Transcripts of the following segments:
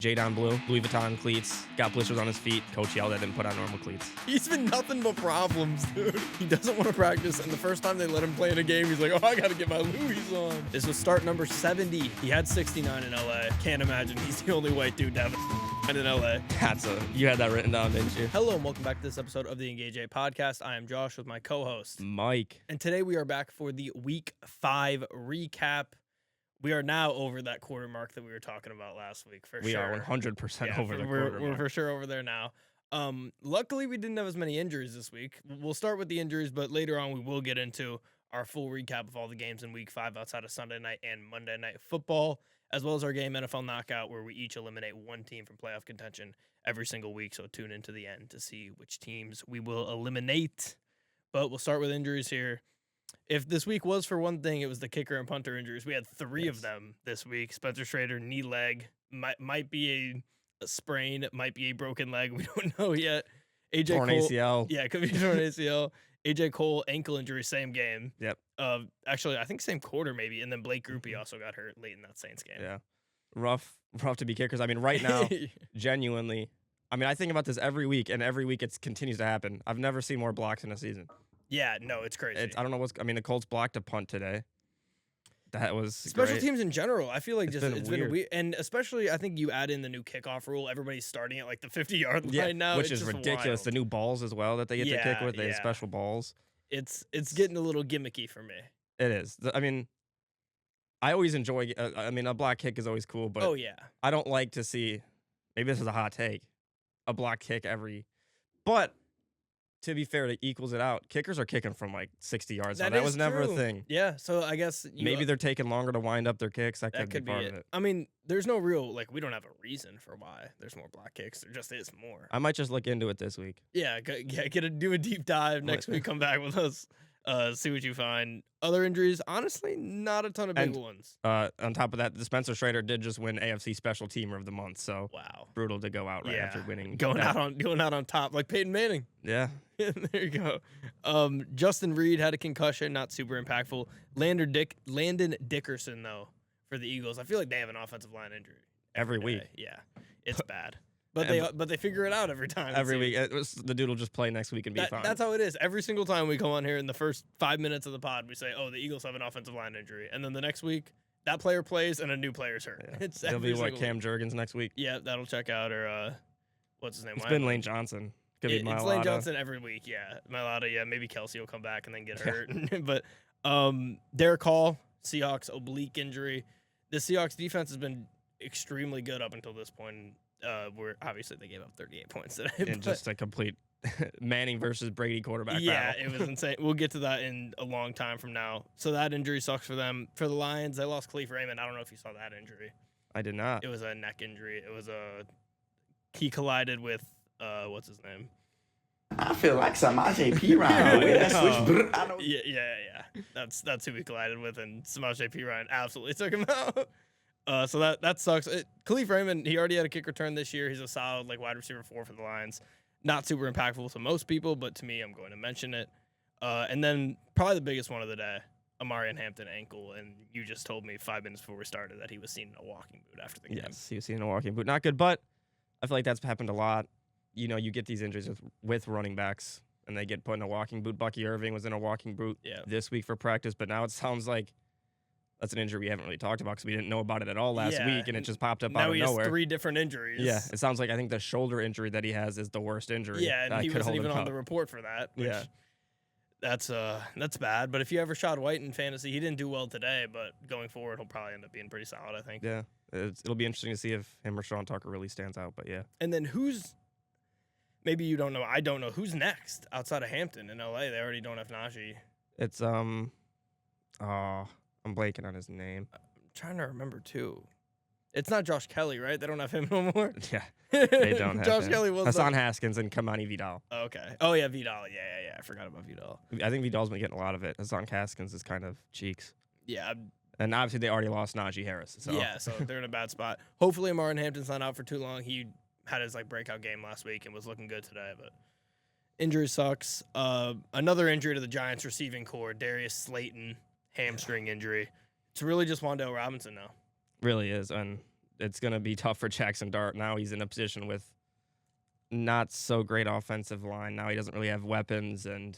J-Down blue, Louis Vuitton cleats, got blisters on his feet. Coach yelled at him, put on normal cleats. He's been nothing but problems, dude. He doesn't want to practice, and the first time they let him play in a game, he's like, oh, I got to get my Louis on. This was start number 70. He had 69 in LA. Can't imagine he's the only white dude to have in LA. You had that written down, didn't you? Hello, and welcome back to this episode of the Engage A podcast. I am Josh with my co-host, Mike. And today we are back for the Week 5 recap. We are now over that quarter mark that we were talking about last week, for We sure. are 100% over the quarter mark. We're for sure over there now. Luckily, we didn't have as many injuries this week. We'll start with the injuries, but later on we will get into our full recap of all the games in Week 5 outside of Sunday night and Monday night football, as well as our game NFL Knockout, where we each eliminate one team from playoff contention every single week. So tune into the end to see which teams we will eliminate. But we'll start with injuries here. If this week was for one thing, it was the kicker and punter injuries. We had three of them this week. Spencer Schrader, knee leg, might be a sprain, it might be a broken leg. We don't know yet. AJ Torn Cole, ACL. Yeah, it could be torn ACL. AJ Cole, ankle injury, same game. Yep. Actually, I think same quarter maybe. And then Blake Grupe also got hurt late in that Saints game. Yeah. Rough to be kickers. I mean, right now, genuinely, I think about this every week, and every week it continues to happen. I've never seen more blocks in a season. Yeah, no, it's crazy. I don't know the Colts blocked a punt today. That was special great. teams in general. I feel like It's been weird, and especially I think you add in the new kickoff rule. Everybody's starting at like the 50-yard line now, which it's is just ridiculous. wild. The new balls as well that they get to kick with. They have special balls. It's getting a little gimmicky for me. It is. I always enjoy. A block kick is always cool, but I don't like to see. Maybe this is a hot take. A block kick but. To be fair, it equals it out. Kickers are kicking from like 60 yards. That was never a thing. Yeah, so I guess maybe they're taking longer to wind up their kicks. That could be part of it. I mean, there's no real we don't have a reason for why there's more block kicks. There just is more. I might just look into it this week. Yeah, do a deep dive next week. Come back with us. See what you find. Other injuries, honestly, not a ton of big ones. On top of that, the Spencer Schrader did just win AFC Special Teamer of the Month. So wow, brutal to go out after winning. Going out on top like Peyton Manning. Yeah. There you go. Justin Reed had a concussion, not super impactful. Landon Dickerson though for the Eagles. I feel like they have an offensive line injury every week. Yeah, it's bad. But they figure it out every time. Every week. The dude will just play next week and be fine. That's how it is. Every single time we come on here in the first 5 minutes of the pod, we say, oh, the Eagles have an offensive line injury. And then the next week, that player plays and a new player's hurt. Yeah. It'll be Cam Jurgens next week? Yeah, that'll check out. Or what's his name? It's been Lane Johnson. Could be Mailata. It's Lane Johnson every week, yeah. Mailata, yeah. Maybe Kelsey will come back and then get hurt. But Derek Hall, Seahawks oblique injury. The Seahawks defense has been extremely good up until this point. Where obviously they gave up 38 points today. And just a complete Manning versus Brady quarterback battle. Yeah, it was insane. We'll get to that in a long time from now. So that injury sucks for them. For the Lions, they lost Khalif Raymond. I don't know if you saw that injury. I did not. It was a neck injury. It was he collided with what's his name? I feel like Samaje Perine. Yeah. That's who he collided with, and Samaje Perine absolutely took him out. So that sucks. Khalif Raymond, he already had a kick return this year. He's a solid wide receiver 4 for the Lions. Not super impactful to most people, but to me, I'm going to mention it. And then probably the biggest one of the day, Omarion Hampton ankle. And you just told me 5 minutes before we started that he was seen in a walking boot after the game. Yes, he was seen in a walking boot. Not good, but I feel like that's happened a lot. You get these injuries with running backs, and they get put in a walking boot. Bucky Irving was in a walking boot this week for practice, but now it sounds like that's an injury we haven't really talked about because we didn't know about it at all last week, and it just popped up out of nowhere. Now he has 3 different injuries. Yeah, it sounds like I think the shoulder injury that he has is the worst injury. Yeah, and he wasn't even on the report for that. Which that's bad. But if you ever shot White in fantasy, he didn't do well today, but going forward, he'll probably end up being pretty solid, I think. Yeah, it'll be interesting to see if him or Sean Tucker really stands out, but yeah. And then maybe you don't know, I don't know, who's next outside of Hampton in LA? They already don't have Najee. It's, I'm blanking on his name. I'm trying to remember, too. It's not Josh Kelly, right? They don't have him no more? Yeah, they don't have Josh him. Kelly was Hassan Haskins and Kamani Vidal. Okay. Oh, yeah, Vidal. Yeah. I forgot about Vidal. I think Vidal's been getting a lot of it. Hassan Haskins is kind of cheeks. Yeah. And obviously they already lost Najee Harris. So. Yeah, so they're in a bad spot. Hopefully Omarion Hampton's not out for too long. He had his breakout game last week and was looking good today, but injury sucks. Another injury to the Giants receiving core, Darius Slayton, hamstring injury. It's really just Wan'Dale Robinson now. Really is, and it's going to be tough for Jackson Dart. Now he's in a position with not so great offensive line. Now he doesn't really have weapons, and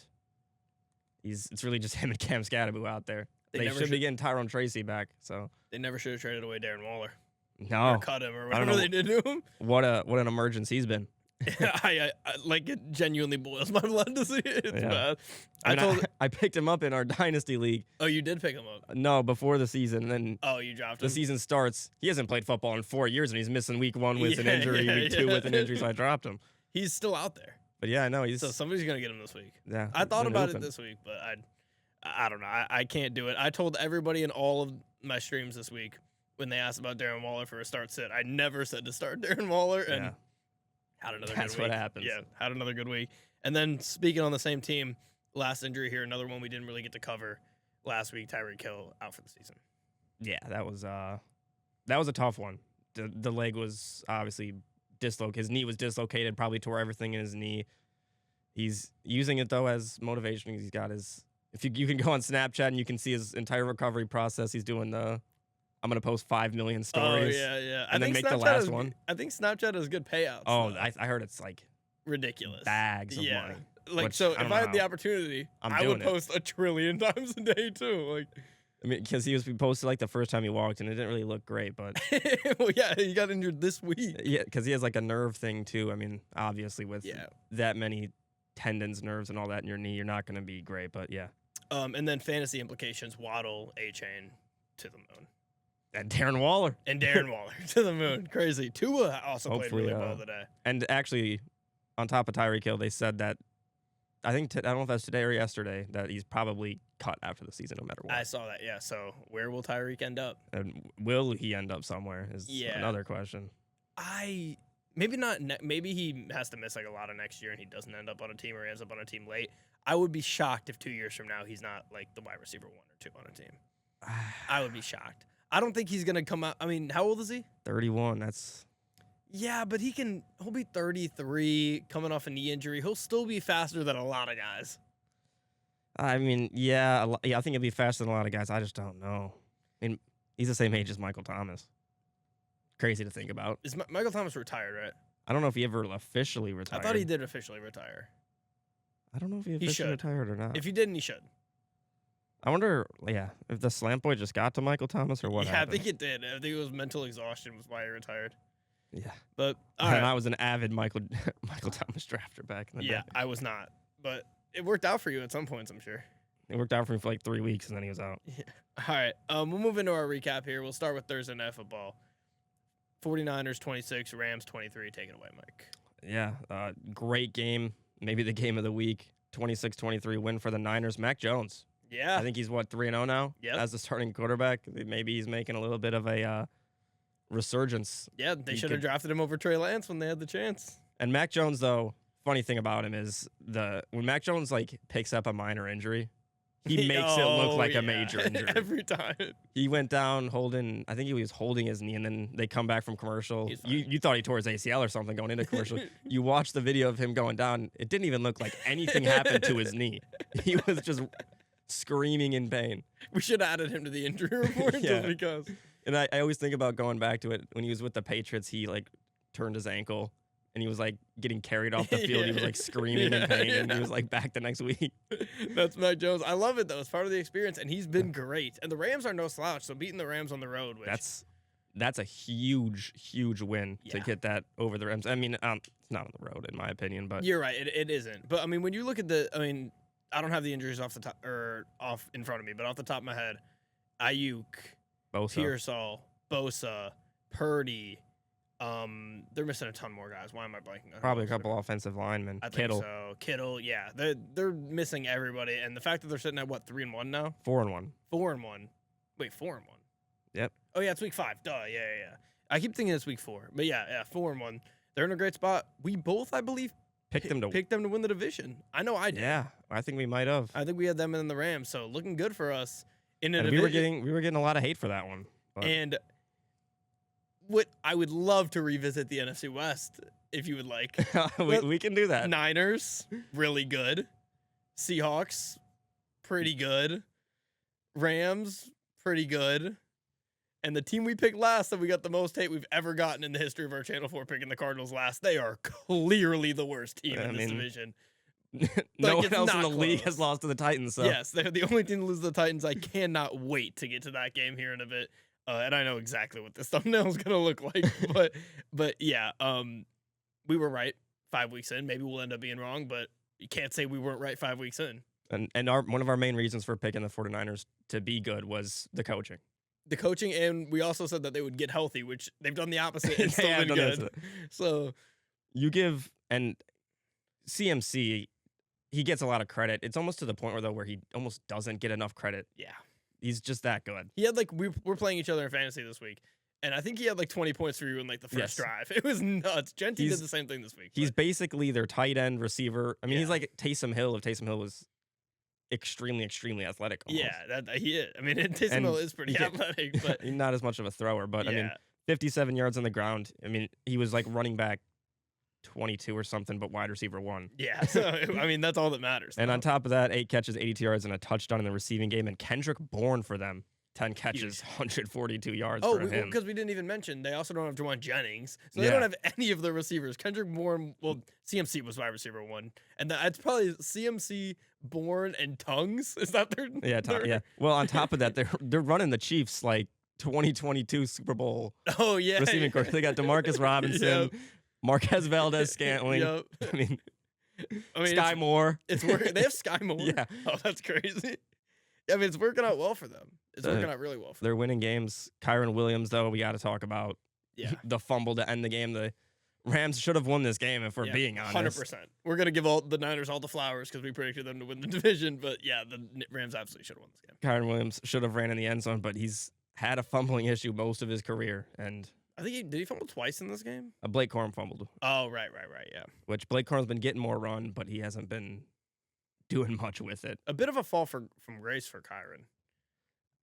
it's really just him and Cam Scatterbo out there. They should be getting Tyrone Tracy back. So they never should have traded away Darren Waller. No, or cut him or whatever they did to him. What an emergence he's been. I like it genuinely boils my blood to see it. It's bad. I picked him up in our dynasty league. Oh, you did pick him up? No, before the season. Then you dropped him. The season starts. He hasn't played football in 4 years, and he's missing week 1 with an injury, week 2 with an injury, so I dropped him. He's still out there. But yeah, I know So somebody's gonna get him this week. Yeah, I thought about it this week, but I don't know. I can't do it. I told everybody in all of my streams this week when they asked about Darren Waller for a start sit, I never said to start Darren Waller, and had another good week. That's what happens. Yeah, had another good week. And then speaking on the same team, last injury here, another one we didn't really get to cover last week. Tyreek Hill out for the season. Yeah, that was a tough one. The leg was obviously dislocated. His knee was dislocated. Probably tore everything in his knee. He's using it though as motivation. He's got his. If you can go on Snapchat and you can see his entire recovery process. He's doing I'm gonna post 5 million stories. Oh yeah. And then make the last one. I think Snapchat has good payouts. Oh, I heard it's like ridiculous bags of money. Like so, if I had the opportunity, I would post 1 trillion times a day too. Like, I mean, because he posted like the first time he walked, and it didn't really look great. But well, yeah, he got injured this week. Yeah, because he has like a nerve thing too. I mean, obviously with that many tendons, nerves, and all that in your knee, you're not gonna be great. But yeah. And then fantasy implications: Waddle, A-Chain to the moon. And Darren Waller. To the moon. Crazy. Tua also played really well today. And actually, on top of Tyreek Hill, they said that, I don't know if that's today or yesterday, that he's probably cut after the season no matter what. I saw that, yeah. So where will Tyreek end up? And will he end up somewhere is another question. Maybe not. Maybe he has to miss like a lot of next year and he doesn't end up on a team or ends up on a team late. I would be shocked if 2 years from now he's not like the wide receiver 1 or 2 on a team. I would be shocked. I don't think he's gonna come out. I mean, how old is he? 31. That's. Yeah, but he'll be 33, coming off a knee injury. He'll still be faster than a lot of guys. I mean, I think he'll be faster than a lot of guys. I just don't know. I mean, he's the same age as Michael Thomas. Crazy to think about. Is Michael Thomas retired, right? I don't know if he ever officially retired. I thought he did officially retire. I don't know if he officially retired or not. If he didn't, he should. I wonder, if the slant boy just got to Michael Thomas or what happened. I think it did. I think it was mental exhaustion was why he retired. Yeah. But I was an avid Michael Thomas drafter back in the day. Yeah, I was not. But it worked out for you at some points, I'm sure. It worked out for me for like 3 weeks, and then he was out. Yeah. All right. We'll move into our recap here. We'll start with Thursday Night Football. 49ers 26, Rams 23. Take it away, Mike. Yeah, great game. Maybe the game of the week. 26-23 win for the Niners. Mac Jones. Yeah. I think he's, 3-0 now as the starting quarterback. Maybe he's making a little bit of a resurgence. Yeah, they should have drafted him over Trey Lance when they had the chance. And Mac Jones, though, funny thing about him is when Mac Jones, picks up a minor injury, he makes it look like a major injury. Every time. He went down I think he was holding his knee, and then they come back from commercial. You thought he tore his ACL or something going into commercial. You watch the video of him going down. It didn't even look like anything happened to his knee. He was just screaming in pain. We should have added him to the injury report just because. And I always think about going back to it. When he was with the Patriots, he turned his ankle and he was getting carried off the field. He was screaming in pain and he was back the next week. That's Mac Jones. I love it though. It's part of the experience and he's been great. And the Rams are no slouch, so beating the Rams on the road, that's a huge win to get that over the Rams. I mean, it's not on the road in my opinion, but you're right. It isn't. But I mean, when you look at I don't have the injuries off the top or off in front of me, but off the top of my head, Ayuk, Pearsall, Bosa, Purdy. They're missing a ton more guys. Why am I blanking on? Probably a couple offensive linemen. I think so. Kittle, yeah. They're missing everybody, and the fact that they're sitting at 3-1 now? 4-1. 4-1. Wait, 4-1. Yep. Oh yeah, it's week 5. Duh. Yeah. I keep thinking it's week 4, but yeah, 4-1. They're in a great spot. We both, I believe, picked them to win the division. I know I did. Yeah, I think we might have. I think we had them in the Rams, so looking good for us in a and division. We were getting a lot of hate for that one. But. And what I would love to revisit the NFC West if you would like. we can do that. Niners, really good. Seahawks, pretty good. Rams, pretty good. And the team we picked last that we got the most hate we've ever gotten in the history of our channel for picking the Cardinals last, they are clearly the worst team in this division. No one it's else in not the league close. has lost to the Titans. So. Yes, they're the only team to lose to the Titans. I cannot wait to get to that game here in a bit. And I know exactly what this thumbnail is going to look like. but yeah, we were right 5 weeks in. Maybe we'll end up being wrong, but you can't say we weren't right 5 weeks in. And one of our main reasons for picking the 49ers to be good was the coaching. The coaching, and we also said that they would get healthy, which they've done the opposite and still been good. So you give, and CMC, he gets a lot of credit. It's almost to the point where he almost doesn't get enough credit. Yeah. He's just that good. He had we're playing each other in fantasy this week, and I think he had 20 points for you in the first drive. It was nuts. Genty did the same thing this week. He's basically their tight end receiver. I mean, he's like Taysom Hill if Taysom Hill was extremely, extremely athletic. Almost. Yeah, he is. I mean, Taysom Hill is pretty athletic, but not as much of a thrower. But I mean, 57 yards on the ground. I mean, he was like running back 22 or something, but wide receiver 1. Yeah, so I mean, that's all that matters. And on top of that, 8 catches, 82 yards, and a touchdown in the receiving game. And Kendrick Bourne for them, 10 catches, 142 yards for him. Because we didn't even mention, they also don't have Jawan Jennings, so they don't have any of the receivers. Kendrick Bourne, CMC was wide receiver 1, and that's probably CMC, Bourne, and Tongues. Is that their? Yeah. Well, on top of that, they're running the Chiefs 2022 Super Bowl. Oh yeah, receiving court. They got Demarcus Robinson. Marquez Valdez-Scantling. Yep. I mean Sky Moore. It's working. They have Sky Moore. Yeah. Oh, that's crazy. I mean, it's working out well for them. It's working out really well for them. They're winning games. Kyron Williams, though, we got to talk about. Yeah. The fumble to end the game. The Rams should have won this game if we're being honest. 100%. We're going to give all the Niners all the flowers because we predicted them to win the division. But yeah, the Rams absolutely should have won this game. Kyron Williams should have ran in the end zone, but he's had a fumbling issue most of his career. And I think did he fumble twice in this game? Blake Corum fumbled. Oh, right, yeah. Which Blake Corum's been getting more run, but he hasn't been doing much with it. A bit of a fall from grace for Kyron.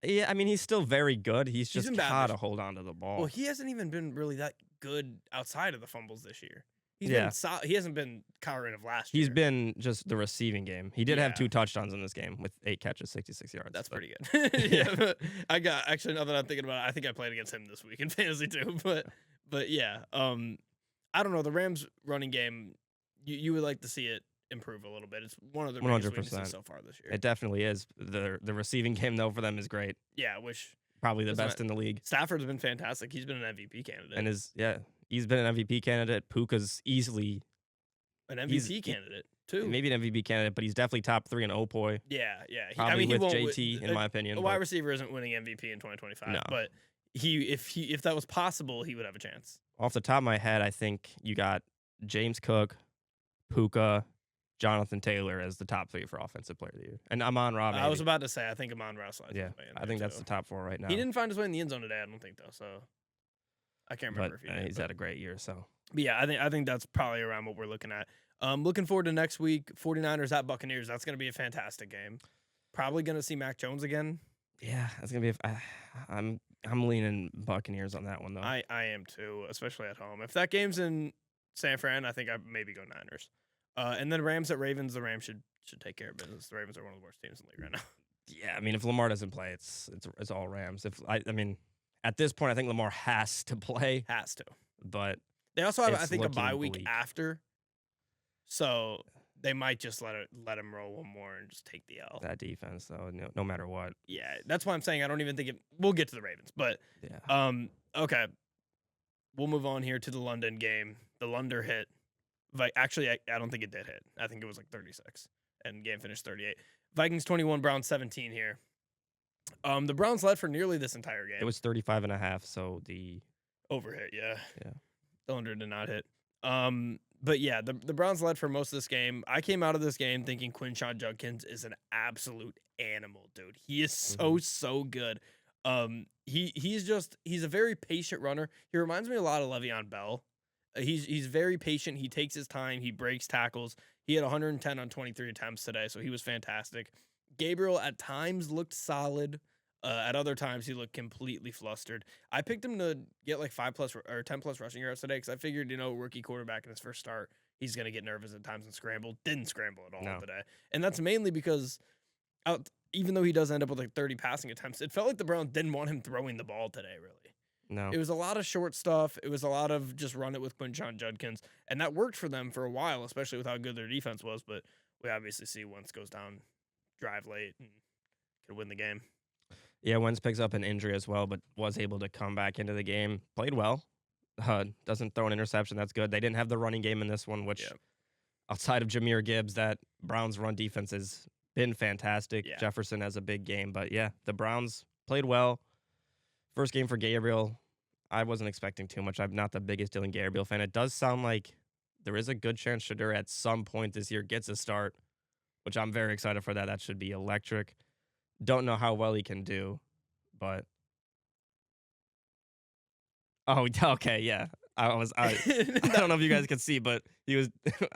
Yeah, I mean, he's still very good. He's just got to hold on to the ball. Well, he hasn't even been really that good outside of the fumbles this year. He hasn't been Kyron of last year. He's been just the receiving game. He did have 2 touchdowns in this game with 8 catches, 66 yards. That's pretty good. Yeah. I got, actually, now that I'm thinking about it, I think I played against him this week in fantasy too. But yeah, I don't know. The Rams running game, you would like to see it improve a little bit. It's one of the biggest weaknesses so far this year. It definitely is. The receiving game, though, for them is great. Yeah, probably the best in the league. Stafford's been fantastic. He's been an MVP candidate. And he's been an MVP candidate. Puka's easily an MVP candidate too. Maybe an MVP candidate, but he's definitely top 3 in OPOY. Yeah. Probably with JT, in my opinion. A wide receiver isn't winning MVP in 2025. No. But if that was possible, he would have a chance. Off the top of my head, I think you got James Cook, Puka, Jonathan Taylor as the top 3 for Offensive Player of the Year. And Amon-Ra, maybe. I was about to say, I think Amon-Ra slides. Yeah, I think that's the top 4 right now. He didn't find his way in the end zone today, I don't think, though. So I can't remember if he did. He's had a great year, so. But yeah, I think that's probably around what we're looking at. Looking forward to next week, 49ers at Buccaneers. That's going to be a fantastic game. Probably going to see Mac Jones again. Yeah, that's going to be I'm leaning Buccaneers on that one, though. I am too, especially at home. If that game's in San Fran, I think I maybe go Niners. And then Rams at Ravens, the Rams should take care of business. The Ravens are one of the worst teams in the league right now. Yeah, I mean, if Lamar doesn't play, it's all Rams. I mean, at this point, I think Lamar has to play. Has to. But they also have, I think, a bye week after. So they might just let him roll one more and just take the L. That defense, though, no matter what. Yeah, that's why I'm saying I don't even think we'll get to the Ravens. But, okay. We'll move on here to the London game. The Lunder hit. Actually, I don't think it did hit. I think it was 36, and game finished 38. Vikings 21, Browns 17 here. The Browns led for nearly this entire game. It was 35.5, so the overhit, yeah. The under did not hit. But yeah, the Browns led for most of this game. I came out of this game thinking Quinshon Judkins is an absolute animal, dude. He is so good. He's a very patient runner. He reminds me a lot of Le'Veon Bell. He's very patient. He takes his time. He breaks tackles. He had 110 on 23 attempts today, so he was fantastic. Gabriel at times looked solid. At other times, he looked completely flustered. I picked him to get 5+ or 10+ rushing yards today because I figured, rookie quarterback in his first start, he's going to get nervous at times and scramble. Didn't scramble at all today. And that's mainly because even though he does end up with like 30 passing attempts, it felt like the Browns didn't want him throwing the ball today, really. No. It was a lot of short stuff. It was a lot of just run it with Quinshon Judkins. And that worked for them for a while, especially with how good their defense was. But we obviously see Wentz goes down, drive late, and could win the game. Yeah, Wentz picks up an injury as well, but was able to come back into the game. Played well. Doesn't throw an interception. That's good. They didn't have the running game in this one, which outside of Jahmyr Gibbs, that Browns run defense has been fantastic. Yeah. Jefferson has a big game. But yeah, the Browns played well. First game for Gabriel. I wasn't expecting too much. I'm not the biggest Dylan Gabriel fan. It does sound like there is a good chance Shedeur at some point this year gets a start, which I'm very excited for that. That should be electric. Don't know how well he can do, but okay, yeah. I don't know if you guys could see, but he was.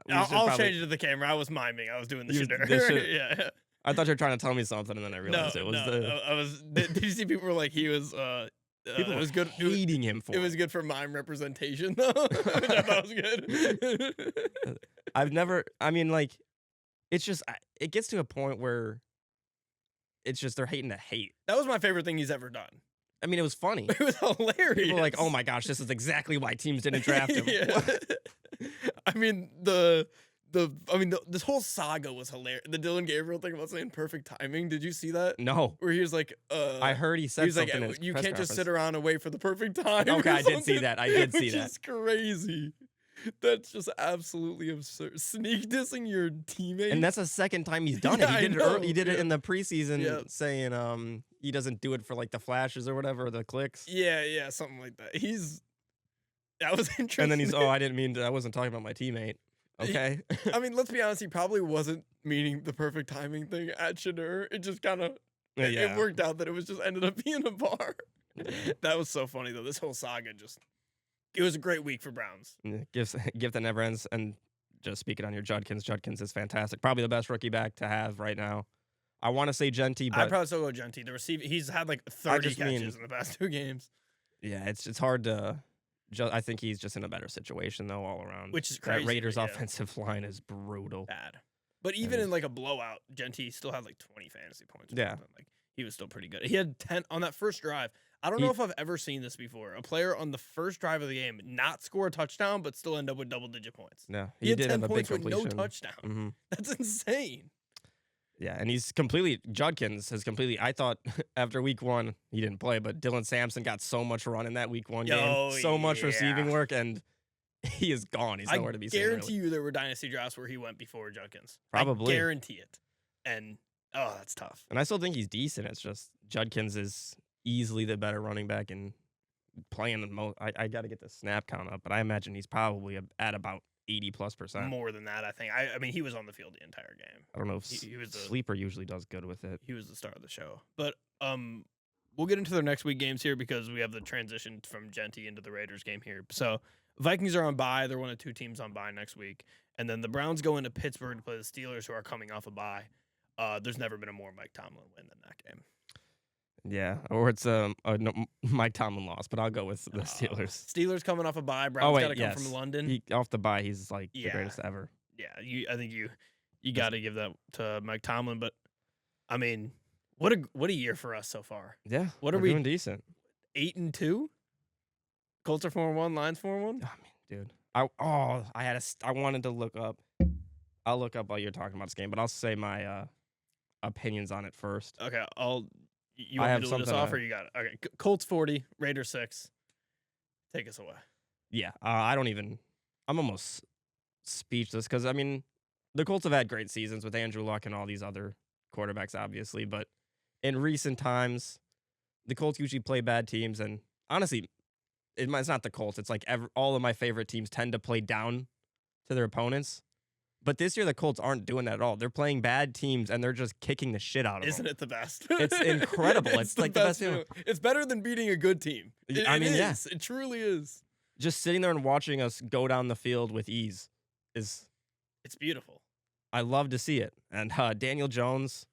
I'll change it to the camera. I was miming. I was doing the Shedeur. Yeah. I thought you were trying to tell me something, and then I realized it was I was. Did you see people were like he was? People it was good. Hating him for it was good for mime representation, though. Which I thought was good. I mean, like, it's just it gets to a point where it's just they're hating to hate. That was my favorite thing he's ever done. I mean, it was funny. It was hilarious. People were like, "Oh my gosh, this is exactly why teams didn't draft him." I mean, this whole saga was hilarious. The Dylan Gabriel thing about saying perfect timing. Did you see that? No. Where he was like, I heard he said something. Like, in you his can't press just sit around and wait for the perfect time. Okay, I did see that. I did see that. Which is crazy. That's just absolutely absurd. Sneak dissing your teammate. And that's the second time he's done it. He did it in the preseason, saying he doesn't do it for like the flashes or whatever, the clicks. Yeah, something like that. That was interesting. And then I wasn't talking about my teammate. Okay. I mean, let's be honest, he probably wasn't meaning the perfect timing thing at Shedeur. It just kind of it worked out that it was just ended up being a bar. That was so funny though. This whole saga it was a great week for Browns. Gift that never ends. And just speaking on your Judkins is fantastic. Probably the best rookie back to have right now. I want to say Genty, but I'd probably still go Genty. The receiver, he's had like 30 catches in the past 2 games. Yeah, it's hard to. I think he's just in a better situation though all around. Which is crazy. That Raiders offensive line is brutal. Bad. But even in like a blowout, Genty still had like 20 fantasy points. Or something. Like he was still pretty good. He had 10 on that first drive. I don't know if I've ever seen this before. A player on the first drive of the game not score a touchdown, but still end up with double-digit points. No, he had did 10 have points a big with no touchdown. Mm-hmm. That's insane. Yeah, and Judkins has completely, I thought after week 1, he didn't play, but Dylan Sampson got so much run in that week 1 game. So much receiving work, and he is gone. He's nowhere to be seen. I guarantee you there were dynasty drafts where he went before Judkins. Probably. I guarantee it. And, that's tough. And I still think he's decent. It's just Judkins is easily the better running back and playing the most. I got to get the snap count up, but I imagine he's probably at about 80+%. More than that, I think. I mean, he was on the field the entire game. I don't know if he was Sleeper usually does good with it. He was the star of the show. But we'll get into their next week games here because we have the transition from Genty into the Raiders game here. So Vikings are on bye. They're one of 2 teams on bye next week. And then the Browns go into Pittsburgh to play the Steelers, who are coming off a bye. There's never been a more Mike Tomlin win than that game. Yeah, or it's Mike Tomlin loss, but I'll go with the Steelers. Steelers coming off a bye. Browns got to come from London. Off the bye, he's like the greatest ever. Yeah, I think you got to give that to Mike Tomlin. But I mean, what a year for us so far. Yeah, what are we doing? Decent. 8-2. Colts are 4-1. Lions 4-1. I mean, dude, I wanted to look up. I'll look up while you're talking about this game, but I'll say my opinions on it first. Okay, You want me to lead us off, or you got it? Okay, Colts 40, Raiders 6. Take us away. Yeah, I'm almost speechless because, I mean, the Colts have had great seasons with Andrew Luck and all these other quarterbacks, obviously, but in recent times, the Colts usually play bad teams, and honestly, it's not the Colts. It's like all of my favorite teams tend to play down to their opponents. But this year, the Colts aren't doing that at all. They're playing bad teams, and they're just kicking the shit out of them. Isn't it the best? It's incredible. It's like the best feeling. It's better than beating a good team. It is. It truly is. Just sitting there and watching us go down the field with ease it's beautiful. I love to see it. And Daniel Jones,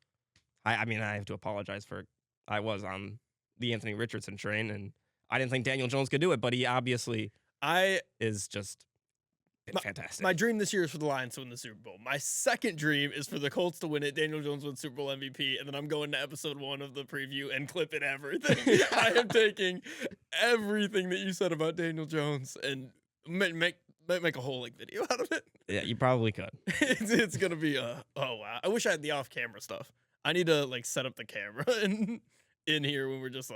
I mean, I have to apologize for I was on the Anthony Richardson train, and I didn't think Daniel Jones could do it, but he obviously is just fantastic. My dream this year is for the Lions to win the Super Bowl. My second dream is for the Colts to win it. Daniel Jones wins Super Bowl MVP, and then I'm going to episode 1 of the preview and clipping everything. I am taking everything that you said about Daniel Jones and make a whole video out of it. Yeah, you probably could. It's gonna be oh wow. I wish I had the off-camera stuff. I need to set up the camera in here when we're just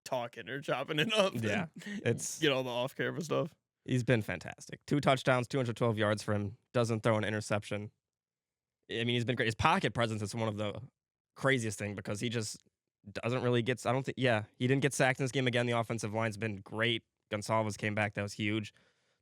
talking or chopping it up. Yeah, it's get all the off-camera stuff. He's been fantastic. 2 touchdowns, 212 yards for him. Doesn't throw an interception. I mean, he's been great. His pocket presence is one of the craziest thing because he just doesn't really get. I don't think. Yeah, he didn't get sacked in this game again. The offensive line's been great. Gonsalves came back. That was huge.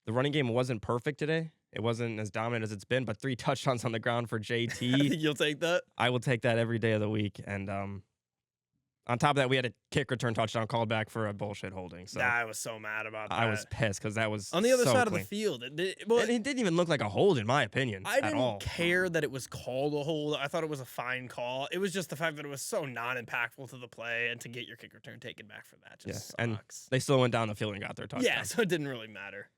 The running game wasn't perfect today. It wasn't as dominant as it's been, but 3 touchdowns on the ground for JT. You'll take that? I will take that every day of the week. And on top of that, we had a kick return touchdown called back for a bullshit holding. So I was so mad about that. I was pissed because that was on the other so side clean. of the field. And it didn't even look like a hold, in my opinion. I didn't care that it was called a hold. I thought it was a fine call. It was just the fact that it was so non-impactful to the play, and to get your kick return taken back for that just sucks. And they still went down the field and got their touchdown. Yeah, so it didn't really matter.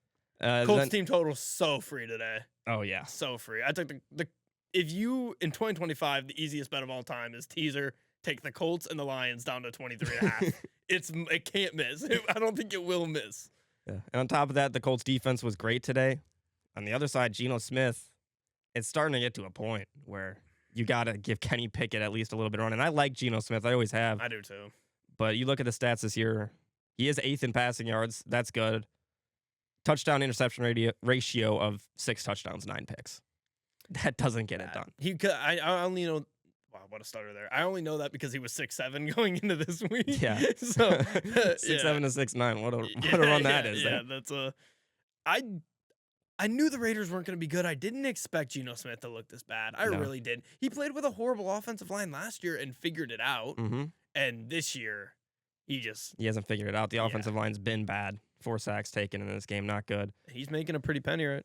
Colts team total so free today. Oh yeah, so free. I took the if you in 2025 the easiest bet of all time is teaser. Take the Colts and the Lions down to 23.5. It can't miss. I don't think it will miss. Yeah. And on top of that, the Colts defense was great today. On the other side, Geno Smith, it's starting to get to a point where you got to give Kenny Pickett at least a little bit of run. And I like Geno Smith. I always have. I do too. But you look at the stats this year, he is 8th in passing yards. That's good. Touchdown interception ratio of 6 touchdowns, 9 picks. That doesn't get it done. He could. I only know. Wow, what a stutter there. I only know that because he was 6'7" going into this week. Yeah. So 6'7" to 6'9". What a run that is. Yeah, that's a. I knew the Raiders weren't going to be good. I didn't expect Geno Smith to look this bad. I really did. He played with a horrible offensive line last year and figured it out. Mm-hmm. And this year, he hasn't figured it out. The offensive line's been bad. 4 sacks taken in this game, not good. He's making a pretty penny, right?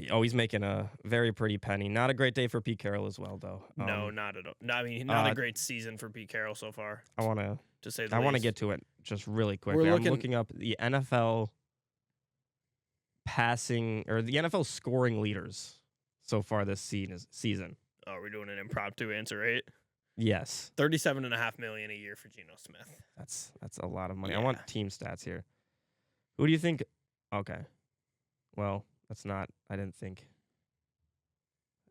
Oh, he's making a very pretty penny. Not a great day for Pete Carroll as well, though. No, not at all. No, I mean, not a great season for Pete Carroll so far. I want to say the I want to least. get to it just really quickly. I'm looking up the NFL passing or the NFL scoring leaders so far this season. Oh, we're doing an impromptu answer, right? Yes. $37.5 million a year for Geno Smith. That's a lot of money. Yeah. I want team stats here. Who do you think? Okay. Well, that's not. I didn't think.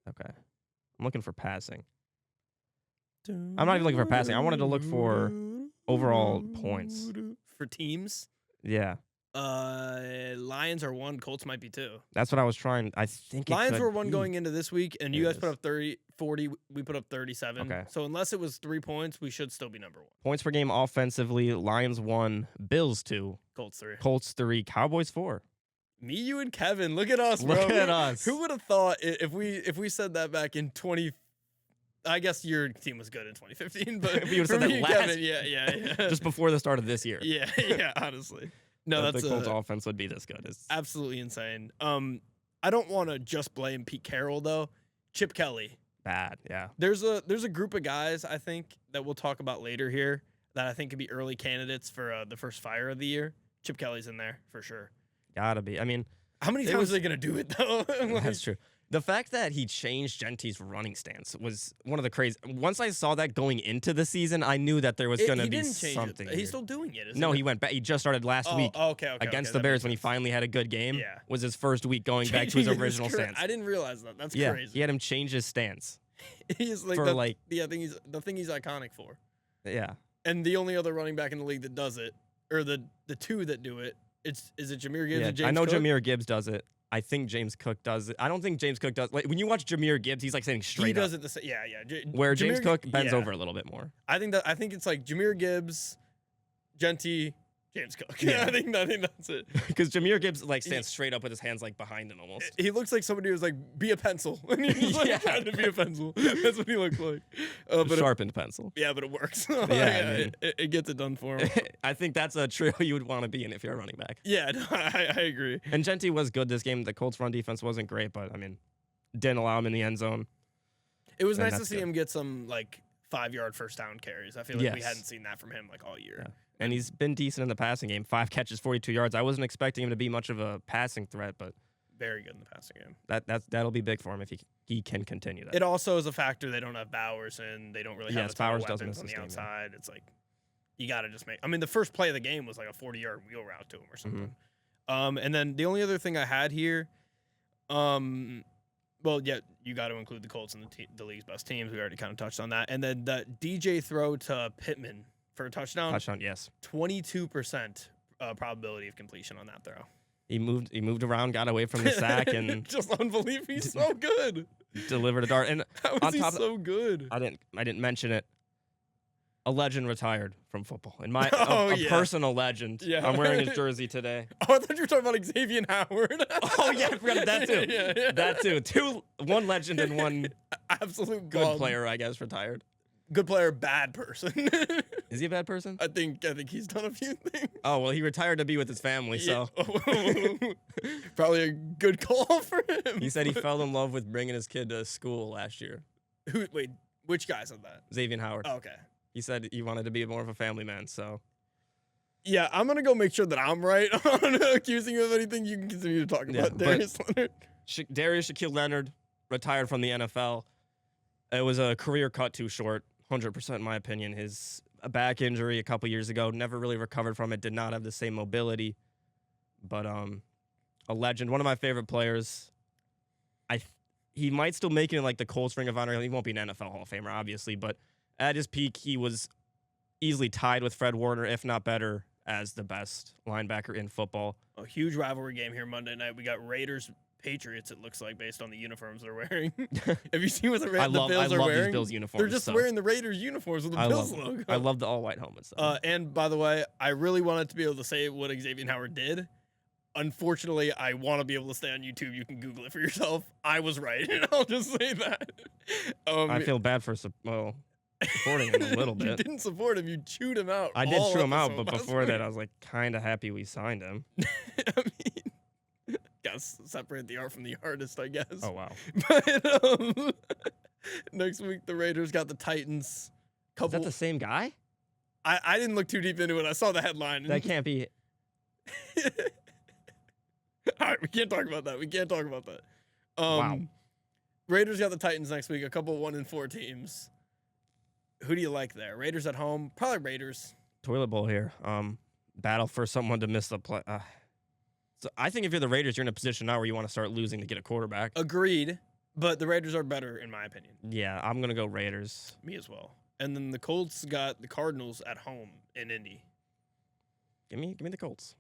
Okay. I'm looking for passing. I'm not even looking for passing. I wanted to look for overall points. For teams? Yeah. Lions are 1, Colts might be 2. That's what I was trying. I think Lions were 1 going into this week, and you There guys it put up 40, we put up 37. Okay. So unless it was 3 points, we should still be number 1. Points per game offensively, Lions 1, Bills 2, Colts 3. Colts 3, Cowboys 4. Me, you, and Kevin. Look at us, bro. Look at us. Who would have thought if we said that back in 20? I guess your team was good in 2015, but If you would've said for that me, last- Kevin, yeah. Just before the start of this year. yeah, honestly. No, That that's the Colts offense would be this good. It's absolutely insane. I don't want to just blame Pete Carroll though. Chip Kelly. bad. Yeah. There's a group of guys I think that we'll talk about later here that I think could be early candidates for the first fire of the year. Chip Kelly's in there for sure. Gotta be. I mean, How many times are they gonna do it though? that's true. The fact that he changed Genty's running stance was one of the crazy. Once I saw that going into the season, I knew that there was going to be something. He's still doing it. Isn't No, it? he went back. He just started last week Okay, against the Bears when he finally had a good game. Yeah. Was his first week going back to his original stance. I didn't realize that. That's Yeah, crazy. he had him change his stance. He's like for like I think he's the thing he's iconic for. Yeah. And the only other running back in the league that does it, or the 2 that do it, is it Jahmyr Gibbs? Yeah, and James I know Cook? Jahmyr Gibbs does it. I think James Cook does it. I don't think James Cook does. Like when you watch Jahmyr Gibbs, he's like sitting straight He up. does it the same. Yeah. Where James Cook bends yeah. over a little bit more. I think it's like Jahmyr Gibbs, Genty, James Cook. Yeah. I think that's it. Because Jahmyr Gibbs like stands straight up with his hands like behind him almost. He looks like somebody who's like, be a pencil. And he's like Yeah. trying to be a pencil. That's what he looks like. But Sharpened pencil. yeah, but it works. Yeah, I mean- it gets it done for him. I think that's a trio you would want to be in if you're a running back. Yeah, no, I agree. And Genty was good this game. The Colts' run defense wasn't great, but I mean, didn't allow him in the end zone. It was And nice to that's see good. him get some like 5-yard first down carries. I feel like we Yes. hadn't seen that from him like all year. Yeah. And he's been decent in the passing game. 5 catches, 42 yards. I wasn't expecting him to be much of a passing threat, but very good in the passing game. That'll be big for him if he can continue that. It also is a factor they don't have Bowers and they don't really have a ton Bowers of doesn't weapons on the sustain outside. It's like you got to just make. I mean, the first play of the game was like a 40-yard wheel route to him or something. And then the only other thing I had here, well, yeah, you got to include the Colts and the league's best teams. We already kind of touched on that. And then the DJ throw to Pittman for a touchdown. Touchdown, yes. 22% probability of completion on that throw. He moved around, got away from the sack, and just unbelievable. He's so good. Delivered a dart. And how is he so good? I didn't mention it. A legend retired from football. In my personal legend. Yeah. I'm wearing his jersey today. Oh, I thought you were talking about Xavier Howard. Oh yeah, I forgot that too. Yeah. That too. One legend and one absolute good player, I guess, retired. Good player, bad person. Is he a bad person? I think he's done a few things. Oh well, he retired to be with his family, so probably a good call for him. He said he fell in love with bringing his kid to school last year. Wait, which guy said that? Xavier Howard. Oh, okay. He said he wanted to be more of a family man, so. Yeah, I'm going to go make sure that I'm right on accusing you of anything. You can continue to talk about Darius Leonard. Darius Shaquille Leonard retired from the NFL. It was a career cut too short, 100% in my opinion. His back injury a couple years ago, never really recovered from it, did not have the same mobility. But a legend, one of my favorite players. He might still make it in like the Colts Ring of Honor. He won't be an NFL Hall of Famer, obviously, but at his peak, he was easily tied with Fred Warner, if not better, as the best linebacker in football. A huge rivalry game here Monday night. We got Raiders-Patriots, it looks like, based on the uniforms they're wearing. Have you seen what the Bills are wearing? I love these Bills uniforms. They're just wearing the Raiders uniforms with the Bills logo. I love the all-white helmets. And by the way, I really wanted to be able to say what Xavier Howard did. Unfortunately, I want to be able to stay on YouTube. You can Google it for yourself. I was right, and I'll just say that. I feel bad for supporting him a little bit. You didn't support him. You chewed him out. I did chew him out, but before that, I was like kind of happy we signed him. I mean, guess separate the art from the artist, I guess. Oh, wow. But next week, the Raiders got the Titans. Is that the same guy? I didn't look too deep into it. I saw the headline. That can't be. All right, we can't talk about that. Wow. Raiders got the Titans next week. A couple 1-4 teams. Who do you like there? Raiders at home? Probably Raiders. Toilet bowl here. Battle for someone to miss the play. So I think if you're the Raiders, you're in a position now where you want to start losing to get a quarterback. Agreed, but the Raiders are better in my opinion. Yeah, I'm gonna go Raiders. Me as well. And then the Colts got the Cardinals at home in Indy. Give me the Colts.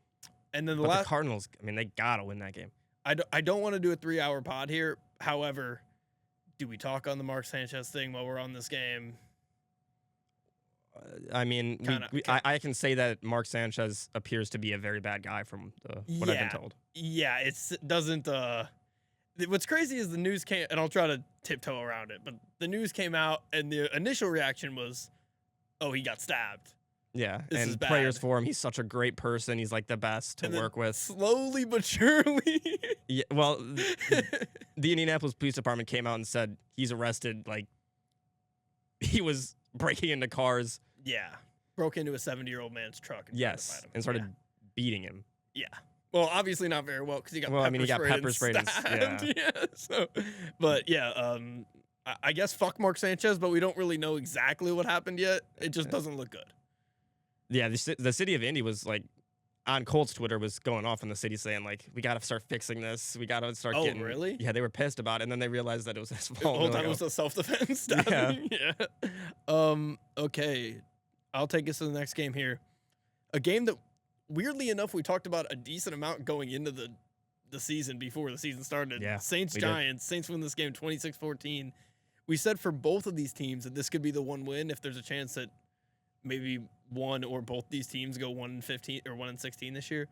And then the Cardinals, I mean, they gotta win that game. I don't want to do a 3-hour pod here. However, do we talk on the Mark Sanchez thing while we're on this game? I mean, I can say that Mark Sanchez appears to be a very bad guy from what I've been told. Yeah, it doesn't. What's crazy is the news came, and I'll try to tiptoe around it, but the news came out, and the initial reaction was, oh, he got stabbed. Yeah, this and prayers for him. He's such a great person. He's like the best to work with. Slowly but surely. Yeah, well, the Indianapolis Police Department came out and said he's arrested. Like, he was breaking into cars. Yeah. Broke into a 70-year-old man's truck. And started beating him. Yeah. Well, obviously not very well because he got pepper sprayed and stabbed. I guess fuck Mark Sanchez, but we don't really know exactly what happened yet. It just doesn't look good. Yeah, the city of Indy was like, on Colts Twitter was going off in the city saying like, we got to start fixing this. We got to start getting. Oh, really? Yeah, they were pissed about it, and then they realized that it was his fault. The whole time it was a self-defense stabbing. Yeah. Okay, I'll take us to the next game here. A game that, weirdly enough, we talked about a decent amount going into the season before the season started. Yeah, Saints-Giants. Saints win this game 26-14. We said for both of these teams that this could be the one win if there's a chance that maybe one or both these teams go 1-15 or 1-16 this year.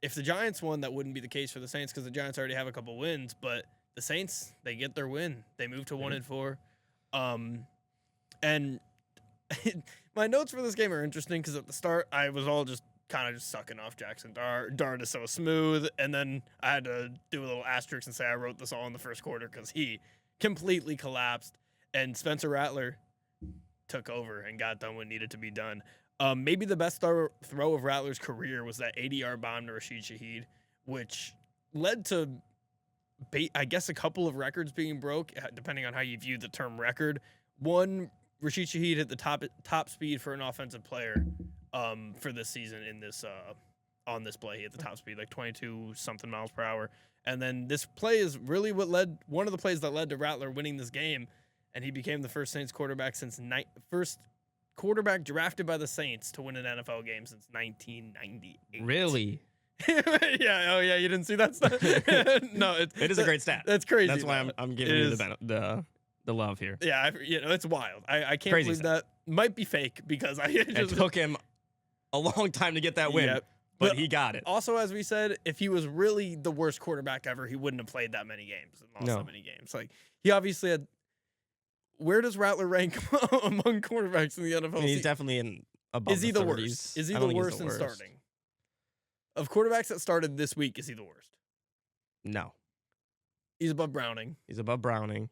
If the Giants won, that wouldn't be the case for the Saints because the Giants already have a couple wins. But the Saints, they get their win. They move to 1-4. And my notes for this game are interesting because at the start I was all just kind of just sucking off Jackson Dart. Dart is so smooth, and then I had to do a little asterisk and say I wrote this all in the first quarter because he completely collapsed, and Spencer Rattler took over and got done what needed to be done. Maybe the best throw of Rattler's career was that 80-yard bomb to Rashid Shaheed, which led to, I guess, a couple of records being broke, depending on how you view the term record. One, Rashid Shaheed hit the top speed for an offensive player for this season in this on this play. He hit the top speed, like 22 something miles per hour. And then this play is really one of the plays that led to Rattler winning this game, and he became the first Saints quarterback first quarterback drafted by the Saints to win an NFL game since 1998. Really? Yeah. Oh, yeah. You didn't see that stuff? No, it is a great stat. That's crazy. That's why I'm giving you the love here. Yeah, it's wild. I can't Crazy believe stat. that might be fake because It took him a long time to get that win. Yep. But he got it. Also, as we said, if he was really the worst quarterback ever, he wouldn't have played that many games and lost that many games. Like, he obviously had. Where does Rattler rank among quarterbacks in the NFL? I mean, he's definitely above. Is he the 30s. worst? Is he the worst in starting? Of quarterbacks that started this week, is he the worst? No. He's above Browning. He's above Browning.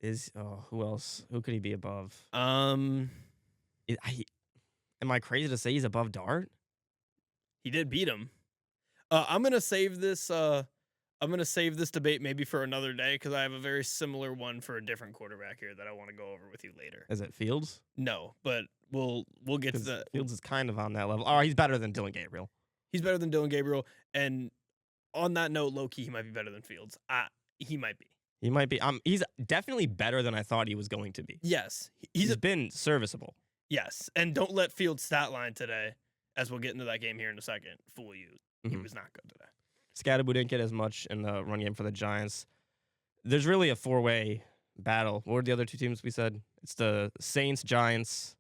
Who else? Who could he be above? Am I crazy to say he's above Dart? He did beat him. I'm gonna save this. I'm gonna save this debate maybe for another day because I have a very similar one for a different quarterback here that I want to go over with you later. Is it Fields? No, but we'll get to that. Fields is kind of on that level. Oh, he's better than Dylan Gabriel. He's better than Dylan Gabriel, and on that note, low key, he might be better than Fields. He might be. He might be. He's definitely better than I thought he was going to be. Yes, he's been serviceable. Yes, and don't let Fields' stat line today, as we'll get into that game here in a second, fool you. He was not good today. Scatterbo didn't get as much in the run game for the Giants. There's really a four-way battle. What were the other two teams we said? It's the Saints, Giants,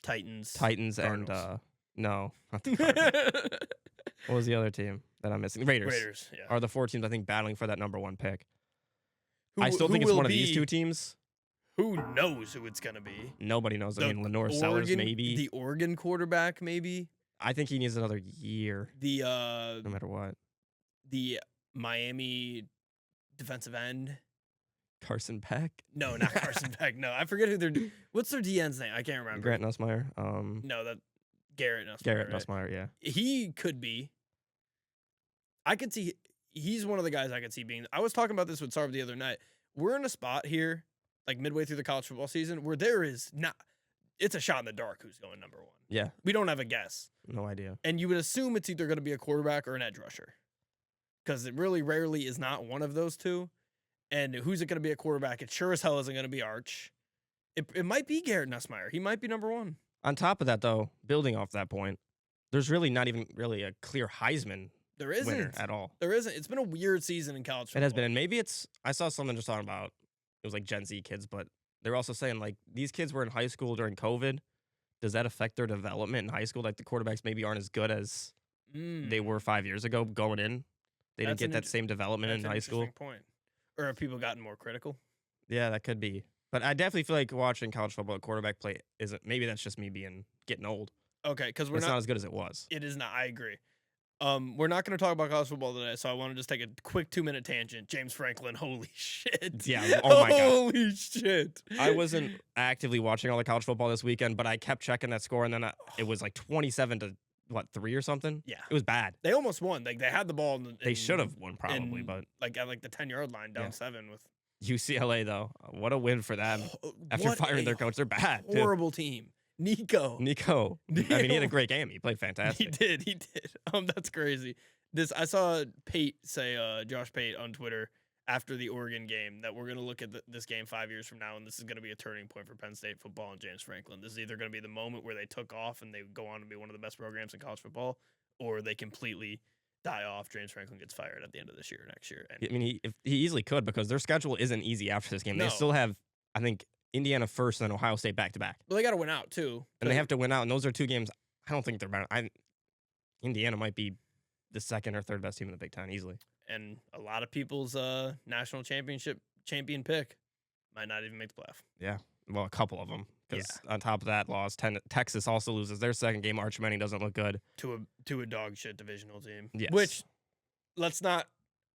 Titans, Cardinals. And no, not the Cardinals. What was the other team that I'm missing? Raiders. Yeah. Are the four teams I think battling for that number one pick. I still think it's one of these two teams. Who knows who it's gonna be? Nobody knows. I mean, Lenore Sellers maybe. The Oregon quarterback maybe. I think he needs another year. No matter what. The Miami defensive end. Carson Peck? No, not Carson Peck. No, I forget what's their DN's name? I can't remember. Grant Nussmeier. No, that Garrett Nussmeier. Garrett Nussmeier, yeah. He could be. I could see he's one of the guys I could see being. I was talking about this with Sarv the other night. We're in a spot here, like midway through the college football season, where there is not. It's a shot in the dark who's going number one. Yeah. We don't have a guess. No idea. And you would assume it's either going to be a quarterback or an edge rusher. Because it really rarely is not one of those two. And who's it going to be a quarterback? It sure as hell isn't going to be Arch. It might be Garrett Nussmeier. He might be number one. On top of that, though, building off that point, there's really not even really a clear Heisman winner at all. There isn't. It's been a weird season in college football. It has been. And maybe I saw something just talking about, it was like Gen Z kids, but they're also saying, like, these kids were in high school during COVID. Does that affect their development in high school? Like, the quarterbacks maybe aren't as good as they were 5 years ago going in. They didn't get that same development in high school. Point. Or have people gotten more critical? Yeah, that could be. But I definitely feel like watching college football, quarterback play isn't. Maybe that's just me getting old. Okay, because it's not as good as it was. It is not. I agree. We're not going to talk about college football today, so I want to just take a quick 2-minute tangent. James Franklin, holy shit! Yeah, oh my god, holy shit! I wasn't actively watching all the college football this weekend, but I kept checking that score, and then it was like 27-3 or something. Yeah, it was bad. They almost won. Like they had the ball. They should have won probably, but like at the 10-yard line, down 7 with UCLA though. What a win for them after firing their coach. They're bad. Horrible team. Nico. I mean, he had a great game. He played fantastic. He did. That's crazy. I saw Pate say, Josh Pate on Twitter after the Oregon game that we're going to look at this game 5 years from now, and this is going to be a turning point for Penn State football and James Franklin. This is either going to be the moment where they took off and they go on to be one of the best programs in college football, or they completely die off. James Franklin gets fired at the end of this year or next year. And I mean, he easily could because their schedule isn't easy after this game. No. They still have, I think, Indiana first and then Ohio State back-to-back. Well, they got to win out, too. And they have to win out, and those are two games I don't think they're better. Indiana might be the second or third best team in the Big Ten easily. And a lot of people's national championship champion pick might not even make the playoff. Yeah, well, a couple of them. Because on top of that loss, Texas also loses their second game. Arch Manning doesn't look good. To a dog shit divisional team. Yes. Which, let's not,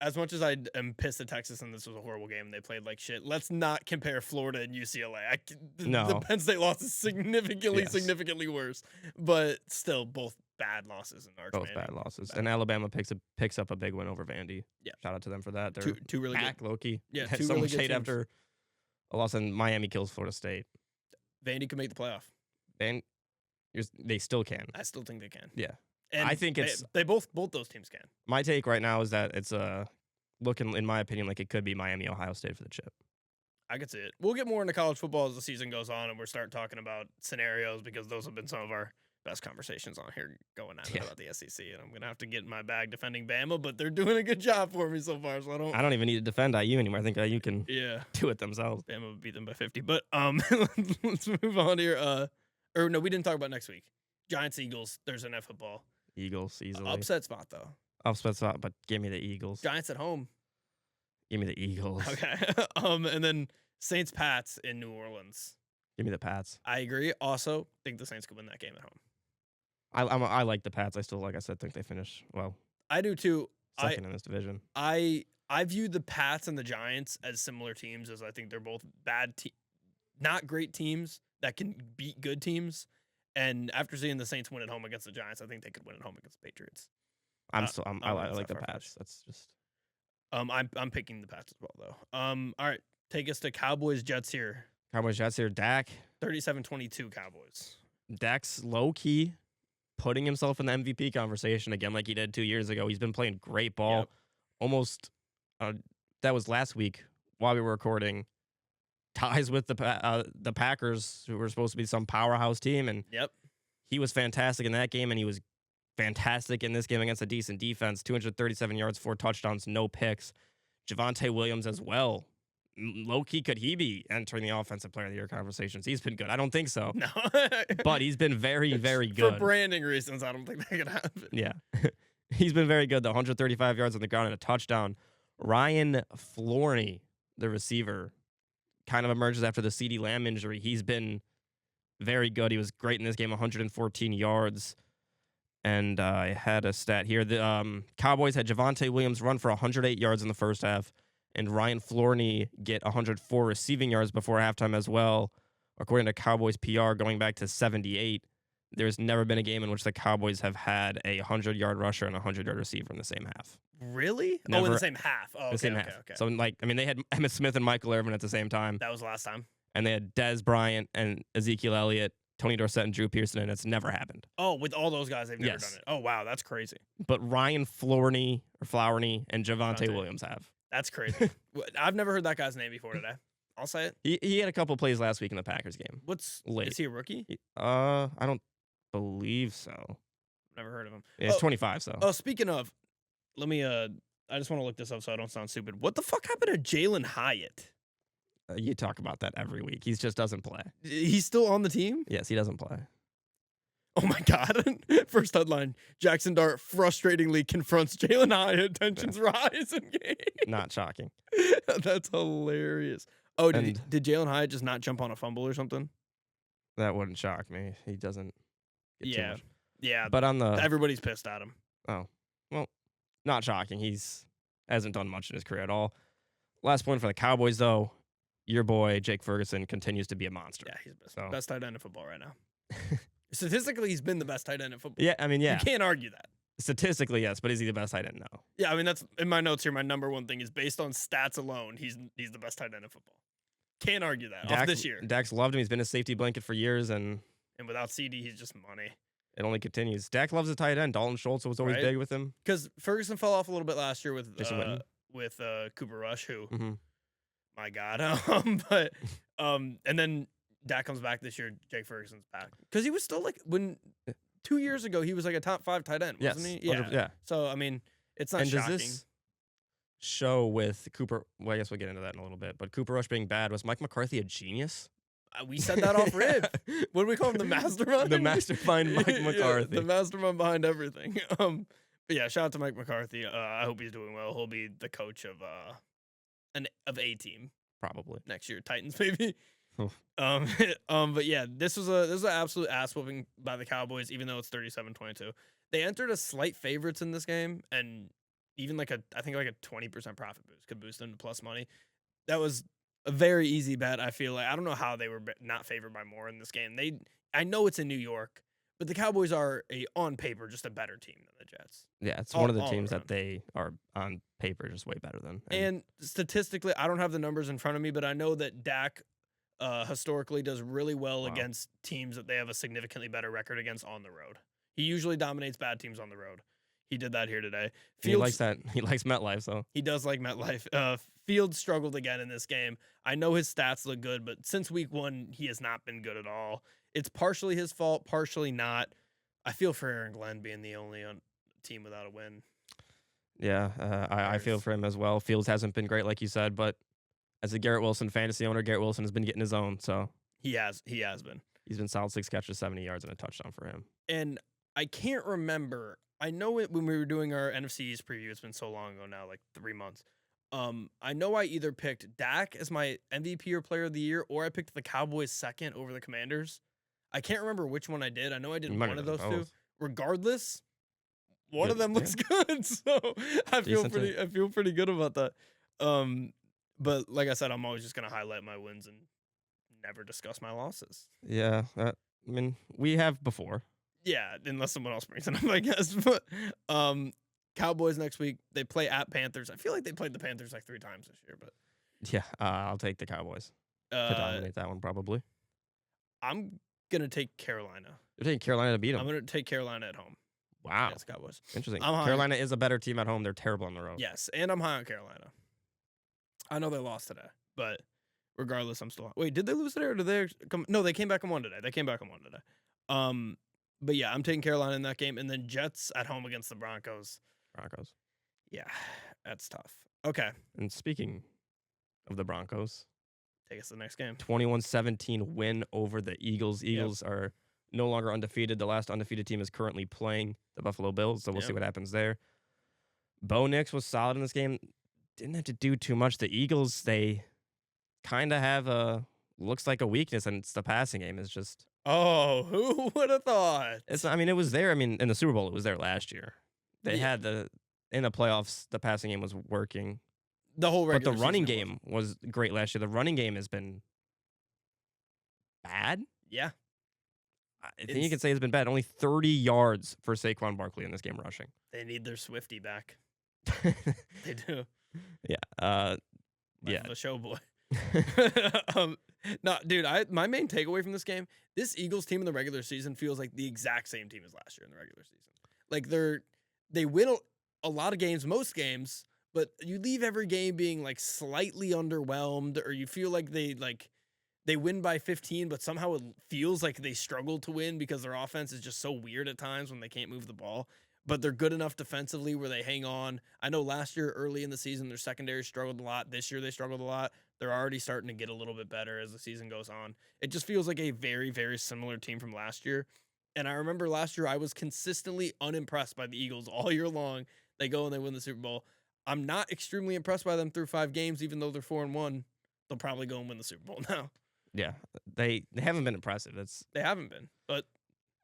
as much as I am pissed at Texas and this was a horrible game and they played like shit, let's not compare Florida and UCLA. No. The Penn State loss is significantly worse. But still, both bad losses in Arch Both Manning. bad losses. And Alabama picks up a big win over Vandy. Yeah. Shout out to them for that. They're Two really back, low-key. Yeah, Had two so really much good hate teams. after a loss, and Miami kills Florida State. Vandy could make the playoff. And they still can. I still think they can. Yeah. And I think they both those teams can. My take right now is that it's looking, in my opinion, like it could be Miami, Ohio State for the chip. I could see it. We'll get more into college football as the season goes on, and we'll start talking about scenarios because those have been some of our best conversations on here going at it about the SEC. And I'm gonna have to get in my bag defending Bama, but they're doing a good job for me so far. So I don't even need to defend IU anymore. I think IU can yeah do it themselves. Bama would beat them by 50. But let's move on here. Or no, we didn't talk about next week. Giants Eagles Thursday Night Football. Eagles easily. Upset spot though. Upset spot, but give me the Eagles. Giants at home. Give me the Eagles. Okay. And then Saints Pats in New Orleans. Give me the Pats. I agree. Also, think the Saints could win that game at home. I like the Pats. I still, like I said, think they finish well. I do too. Second in this division. I view the Pats and the Giants as similar teams, as I think they're both not great teams that can beat good teams. And after seeing the Saints win at home against the Giants, I think they could win at home against the Patriots. I like the Pats. That's just. I'm picking the Pats as well though. All right, take us to Cowboys Jets here. Cowboys Jets here. Dak. 37-22 Cowboys. Dak's low key putting himself in the MVP conversation again, like he did 2 years ago. He's been playing great ball. Yep. Almost. That was last week while we were recording. Ties with the Packers, who were supposed to be some powerhouse team, and he was fantastic in that game, and he was fantastic in this game against a decent defense. 237 yards, 4 touchdowns, no picks. Javonte Williams as well. Low-key, could he be entering the Offensive Player of the Year conversations? He's been good. I don't think so. No. But he's been very, very good. For branding reasons, I don't think that could happen. Yeah. He's been very good, though. 135 yards on the ground and a touchdown. Ryan Florney, the receiver, kind of emerges after the CeeDee Lamb injury. He's been very good. He was great in this game, 114 yards. And I had a stat here. The Cowboys had Javonte Williams run for 108 yards in the first half, and Ryan Florney get 104 receiving yards before halftime as well. According to Cowboys PR, going back to 78, there's never been a game in which the Cowboys have had a 100-yard rusher and a 100-yard receiver in the same half. Really? Never, in the same half. Oh, okay, the same half. Okay. So, they had Emmitt Smith and Michael Irvin at the same time. That was last time. And they had Dez Bryant and Ezekiel Elliott, Tony Dorsett and Drew Pearson, and it's never happened. Oh, with all those guys, they've never done it. Oh, wow, that's crazy. But Ryan Flourney and Javonte Williams have. That's crazy. I've never heard that guy's name before today. I'll say it. He had a couple plays last week in the Packers game. Is he a rookie? I don't believe so. Never heard of him. Yeah, he's 25, so. Oh, speaking of, let me, I just want to look this up so I don't sound stupid. What the fuck happened to Jalen Hyatt? You talk about that every week. He just doesn't play. He's still on the team? Yes, he doesn't play. Oh my God. First headline, Jackson Dart frustratingly confronts Jalen Hyatt. Tensions rise in game. Not shocking. That's hilarious. Oh, did Jalen Hyatt just not jump on a fumble or something? That wouldn't shock me. He doesn't get too much. Yeah. But everybody's pissed at him. Oh, well, not shocking. Hasn't done much in his career at all. Last point for the Cowboys, though. Your boy, Jake Ferguson, continues to be a monster. Yeah, he's best tight end in football right now. Statistically, he's been the best tight end in football. Yeah, yeah. You can't argue that. Statistically, yes, but is he the best tight end? No. Yeah, that's in my notes here. My number one thing is based on stats alone, he's the best tight end in football. Can't argue that. Off this year. Dak's loved him. He's been a safety blanket for years, and without CD, he's just money. It only continues. Dak loves a tight end. Dalton Schultz was always big with him. Because Ferguson fell off a little bit last year with Cooper Rush, who. Mm-hmm. My God. And then Dak comes back this year. Jake Ferguson's back because he was still when 2 years ago he was like a top 5 tight end, wasn't he? Yeah. So it's not shocking. Does this show with Cooper? Well, I guess we'll get into that in a little bit. But Cooper Rush being bad, was Mike McCarthy a genius? We said that off rip. What do we call him? The mastermind. The mastermind, Mike McCarthy. The mastermind behind everything. But yeah, shout out to Mike McCarthy. I hope he's doing well. He'll be the coach of a team probably next year, Titans maybe. Oof. But yeah, this was an absolute ass whooping by the Cowboys, even though it's 37-22. They entered as slight favorites in this game, and even I think a 20% profit boost could boost them to plus money. That was a very easy bet. I feel like I don't know how they were not favored by more in this game. I know it's in New York, But the Cowboys are on paper just a better team than the Jets. Yeah, it's All- one of the all teams around. that they are on paper just way better than. And statistically, I don't have the numbers in front of me, but I know that Dak historically does really well Wow. against teams that they have a significantly better record against on the road. He usually dominates bad teams on the road. He did that here today. he likes that. He likes MetLife, so He does like MetLife. Fields struggled again in this game. I know his stats look good, but since week 1, he has not been good at all. It's partially his fault, partially not. I feel for Aaron Glenn being the only team without a win. yeah, I feel for him as well. Fields hasn't been great, like you said, but as a Garrett Wilson fantasy owner, Garrett Wilson has been getting his own, so He has been. he's been solid 6 catches, 70 yards, and a touchdown for him. And I can't remember. I know it when we were doing our NFC East preview. It's been so long ago now, like 3 months. I know I either picked Dak as my MVP or Player of the Year, or I picked the Cowboys second over the Commanders. I can't remember which one I did. I know I did You might one have of done those two. both. Regardless, one Yeah, of them looks good, so I feel Decent pretty. I feel pretty good about that. But like I said, I'm always just gonna highlight my wins and never discuss my losses. Yeah, I mean, we have before. Yeah, unless someone else brings it up, I guess. But Cowboys next week, they play at Panthers. I feel like they played the Panthers like 3 times this year, but Yeah, I'll take the Cowboys to dominate that one probably. I'm gonna take Carolina. You're taking Carolina to beat I'm them. gonna take Carolina at home. Wow, Against Cowboys. interesting. I'm high. Carolina is a better team at home. They're terrible on the road. Yes, and I'm high on Carolina. I know they lost today, but regardless, I'm still high. Wait, did they lose today or did they come? No, they came back and won today. But yeah, I'm taking Carolina in that game, and then Jets at home against the Broncos. Broncos. Yeah, that's tough. Okay, And speaking of the Broncos, take us to the next game. 21-17 win over the Eagles. Eagles are no longer undefeated. The last undefeated team is currently playing the Buffalo Bills, so we'll see what happens there. Bo Nix was solid in this game. Didn't have to do too much. The Eagles, they kind of have looks like a weakness, and it's the passing game. It's just Oh, who would have thought? I mean, it was there. I mean, in the Super Bowl, it was there last year. They Yeah. had in the playoffs, the passing game was working. The whole But regular the running season game was great last year. The running game has been bad. Yeah, I think you can say it's been bad. Only 30 yards for Saquon Barkley in this game rushing. they need their Swifty back. They do. yeah. Life of a show boy. No, dude, my main takeaway from this game, this Eagles team in the regular season feels like the exact same team as last year in the regular season. Like they win a lot of games, most games, but you leave every game being like slightly underwhelmed, or you feel like they win by 15, but somehow it feels like they struggle to win because their offense is just so weird at times when they can't move the ball. But they're good enough defensively where they hang on. I know last year, early in the season, their secondary struggled a lot. This year, they struggled a lot. They're already starting to get a little bit better as the season goes on. It just feels like a very, very similar team from last year. And I remember last year, I was consistently unimpressed by the Eagles all year long. They go and they win the Super Bowl. I'm not extremely impressed by them through 5 games, even though they're 4-1. They'll probably go and win the Super Bowl now. Yeah. They haven't been impressive. They haven't been, but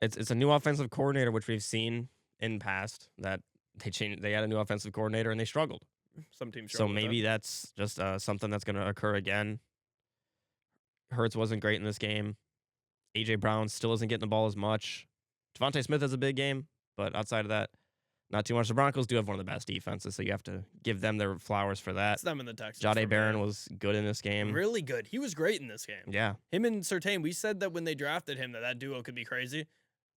It's a new offensive coordinator, which we've seen in past that they had a new offensive coordinator and they struggled. some teams So struggle with maybe that's just something that's going to occur again. Hurts wasn't great in this game. A.J. Brown still isn't getting the ball as much. Javonte Smith has a big game, but outside of that, not too much. The Broncos do have one of the best defenses, so you have to give them their flowers for that. It's them and the Texans. Jade for Barron me. was good in this game. Really good. He was great in this game. Yeah. Him and Surtain, we said that when they drafted him that duo could be crazy.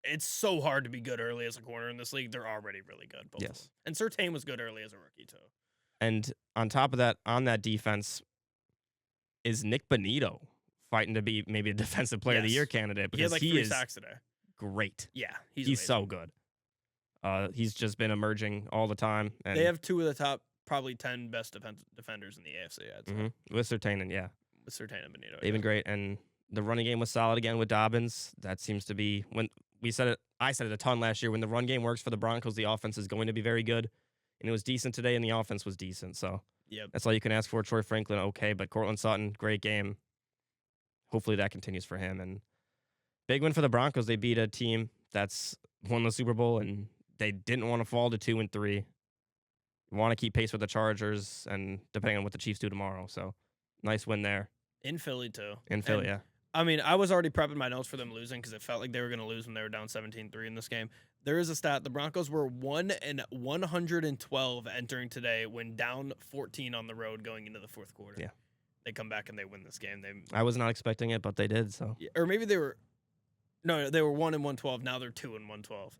It's so hard to be good early as a corner in this league. They're already really good. Both of Yes. them. And Surtain was good early as a rookie, too. And on top of that, on that defense, is Nick Bonito fighting to be maybe a defensive player of the Yes. year candidate He had because like he 3 is sacks today. great. Yeah. He's amazing. so good. He's just been emerging all the time. And They have 2 of the top, probably 10 best defenders in the AFC, I'd say. with Surtain, and yeah, With Surtain and Benito. they've been great. And the running game was solid again with Dobbins. That seems to be when we said it. I said it a ton last year. When the run game works for the Broncos, the offense is going to be very good. And it was decent today, and the offense was decent. So Yep. that's all you can ask for. Troy Franklin, okay, but Cortland Sutton, great game. Hopefully that continues for him. And big win for the Broncos. They beat a team that's won the Super Bowl, and they didn't want to fall to 2-3. Want to keep pace with the Chargers, and depending on what the Chiefs do tomorrow. So nice win there In Philly, too. in Philly. And Yeah. I mean, I was already prepping my notes for them losing because it felt like they were going to lose when they were down 17-3 in this game. There is a stat. The Broncos were 1-112 entering today when down 14 on the road going into the fourth quarter. Yeah. They come back and they win this game. I was not expecting it, but they did. So, or maybe they were 1-112. Now they're 2-112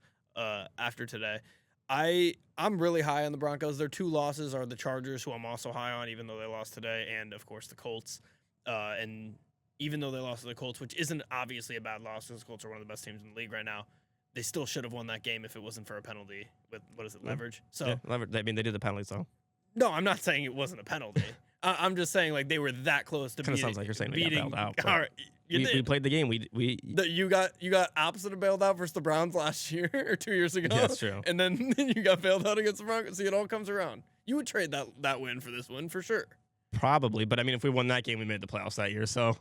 after today. I'm really high on the Broncos. Their 2 losses are the Chargers, who I'm also high on, even though they lost today, and of course the Colts. And even though they lost to the Colts, which isn't obviously a bad loss, because the Colts are one of the best teams in the league right now, they still should have won that game if it wasn't for a penalty with, leverage? So, yeah, leverage. I mean, they did the penalty, so. No, I'm not saying it wasn't a penalty. I'm just saying, like, they were that close to beating. Kind of sounds like you're saying they beating, got bailed out. All right, We played the game. You got opposite of bailed out versus the Browns last year or 2 years ago. Yeah, that's true. And then you got bailed out against the Broncos. See, it all comes around. You would trade that win for this win for sure. Probably, but I mean, if we won that game, we made the playoffs that year. So,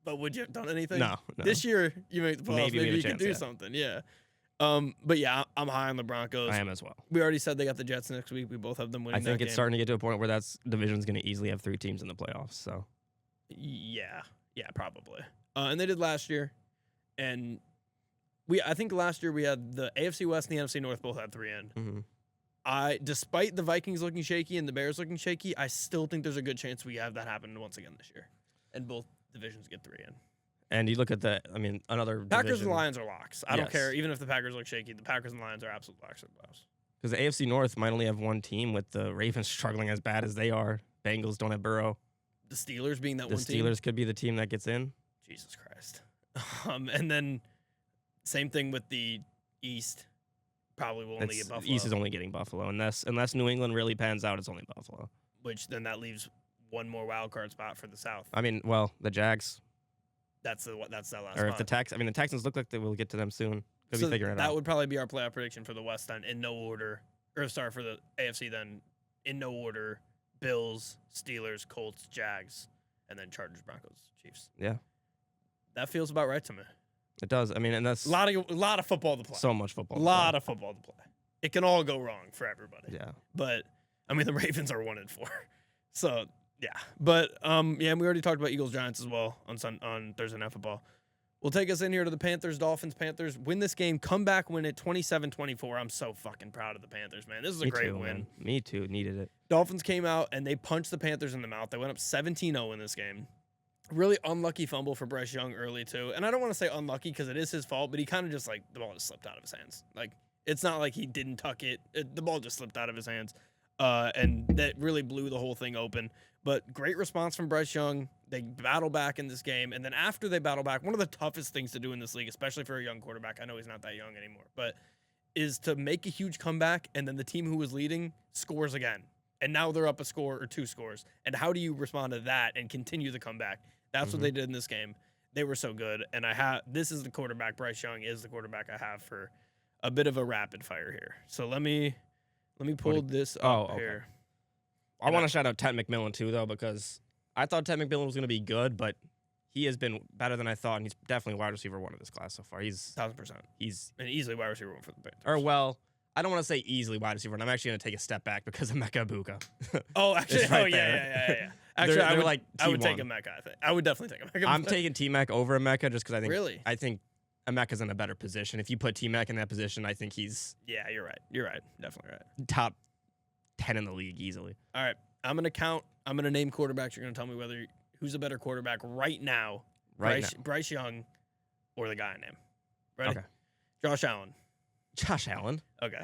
but would you have done anything? No. This year you make the playoffs. Maybe you chance, could do something. Yeah. But yeah, I'm high on the Broncos. I am as well. We already said they got the Jets next week. We both have them winning. I think that it's game. starting to get to a point where that division's going to easily have 3 teams in the playoffs. So, yeah, probably. And they did last year, and I think last year we had the AFC West and the NFC North both had 3 in. mm-hmm. Despite the Vikings looking shaky and the Bears looking shaky, I still think there's a good chance we have that happen once again this year, and both divisions get 3 in. And you look at another Packers division, and Lions are locks. I don't Yes. care, even if the Packers look shaky. The Packers and Lions are absolute locks in the playoffs. because the AFC North might only have 1 team, with the Ravens struggling as bad as they are. Bengals don't have Burrow. The Steelers being that The one team. Steelers could be the team that gets in. Jesus Christ. And then same thing with the East. Probably will only get Buffalo. East is only getting Buffalo, unless New England really pans out. It's only Buffalo. Which then that leaves one more wild card spot for the South. I mean, well, the Jags, That's that last or if spot. the Texans look like they will get to them soon. Could So be figuring it that out. would probably be our playoff prediction for the West then, in no order. Or sorry, for the AFC then, in no order: Bills, Steelers, Colts, Jags, and then Chargers, Broncos, Chiefs. Yeah, That feels about right to me. it does. I mean, and that's A lot of football to play. so much football. A lot of football to play. It can all go wrong for everybody. Yeah. But I mean, the Ravens are 1-4, so yeah. But and we already talked about Eagles Giants as well on Thursday Night Football. We'll take us in here to the Panthers. Panthers win this game, come back, win it 27-24. I'm so fucking proud of the Panthers, man. This is a great win. Man. Me too. Needed it. Dolphins came out and they punched the Panthers in the mouth. They went up 17-0 in this game. Really unlucky fumble for Bryce Young early too. And I don't want to say unlucky because it is his fault, but he kind of just the ball just slipped out of his hands. Like, it's not like he didn't tuck it. The ball just slipped out of his hands. And that really blew the whole thing open. But great response from Bryce Young. They battle back in this game. And then after they battle back, one of the toughest things to do in this league, especially for a young quarterback, I know he's not that young anymore, but is to make a huge comeback and then the team who was leading scores again. And now they're up a score or 2 scores. And how do you respond to that and continue the comeback? That's what they did in this game. They were so good. And this is the quarterback. Bryce Young is the quarterback I have for a bit of a rapid fire here. So let me pull this up here. I want to shout out Ted McMillan too, though, because I thought Ted McMillan was going to be good, but he has been better than I thought, and he's definitely wide receiver 1 of this class so far. He's 1,000%. He's an easily wide receiver 1 for the Panthers. Or well, I don't want to say easily wide receiver, and I'm actually going to take a step back because of Mecca Ibuka. Oh, actually, right yeah. Actually, They're I would T1. take a Mecca. I think I would definitely take a Mecca. I'm taking T-Mac over Mecca just because I think Emeka's in a better position. If you put T-Mac in that position, I think he's you're right. You're right. Definitely right. top 10 in the league easily. All right, I'm gonna count. I'm gonna name quarterbacks. You're gonna tell me who's a better quarterback right now. Bryce Young, or the guy I name. Ready? Okay. Josh Allen. Josh Allen. Okay.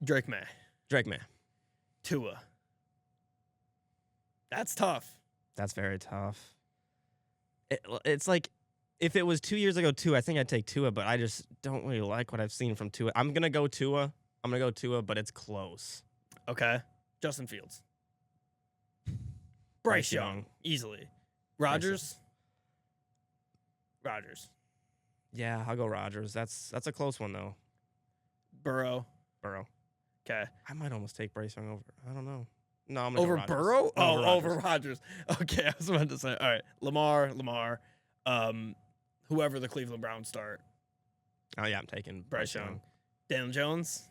Drake May. Tua. That's tough. That's very tough. It's like, if it was 2 years ago, I think I'd take Tua, but I just don't really like what I've seen from Tua. I'm going to go Tua, but it's close. Okay. Justin Fields. Bryce Young. Easily. Rodgers. Yeah, I'll go Rodgers. That's a close one, though. Burrow. Okay. I might almost take Bryce Young over. I don't know. No, I'm going to Over go Rodgers. Burrow? Over over Rodgers. Okay, I was about to say. All right. Lamar. Whoever the Cleveland Browns start. Oh, yeah, I'm taking Bryce Young. Daniel Jones.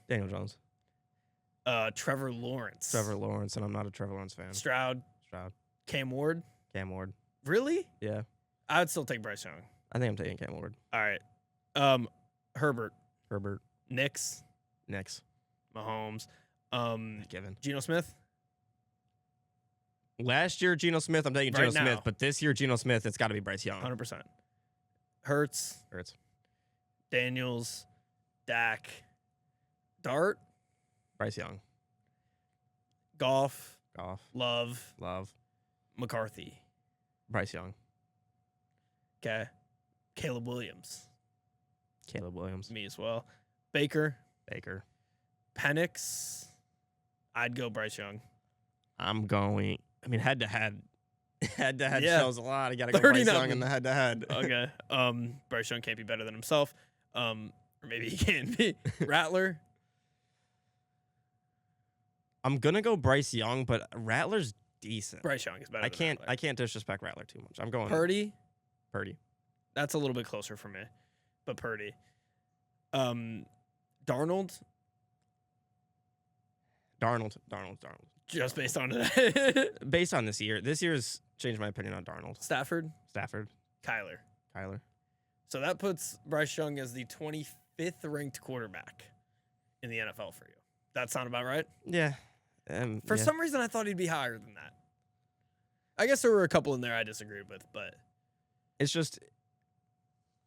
Trevor Lawrence. And I'm not a Trevor Lawrence fan. Stroud. Cam Ward. Cam Ward. Really? Yeah. I would still take Bryce Young. I think I'm taking Cam Ward. All right. Herbert. Knicks. Mahomes. Given. Geno Smith. Last year, Geno Smith, I'm taking Right Geno Smith, now. but this year, Geno Smith, it's got to be Bryce Young. 100%. Hurts. Daniels. Dak. Dart. Bryce Young. Goff. Love. McCarthy. Bryce Young. Okay. Caleb Williams. Me as well. Baker. Penix. I'd go Bryce Young. I'm going. I mean, head-to-head. Head-to-head Yeah. shows a lot. You got to go Bryce 30-0. Young in the head-to-head. Okay. Bryce Young can't be better than himself. Or maybe he can be. Rattler. I'm going to go Bryce Young, but Rattler's decent. Bryce Young is better I than Rattler. can't disrespect Rattler too much. I'm going Purdy. That's a little bit closer for me. But Purdy. Darnold. Just based on it. Based on this year. This year's changed my opinion on Darnold. Stafford. Kyler. So that puts Bryce Young as the 25th ranked quarterback in the NFL for you. That sound about right? Yeah. For some reason, I thought he'd be higher than that. I guess there were a couple in there I disagreed with, but it's just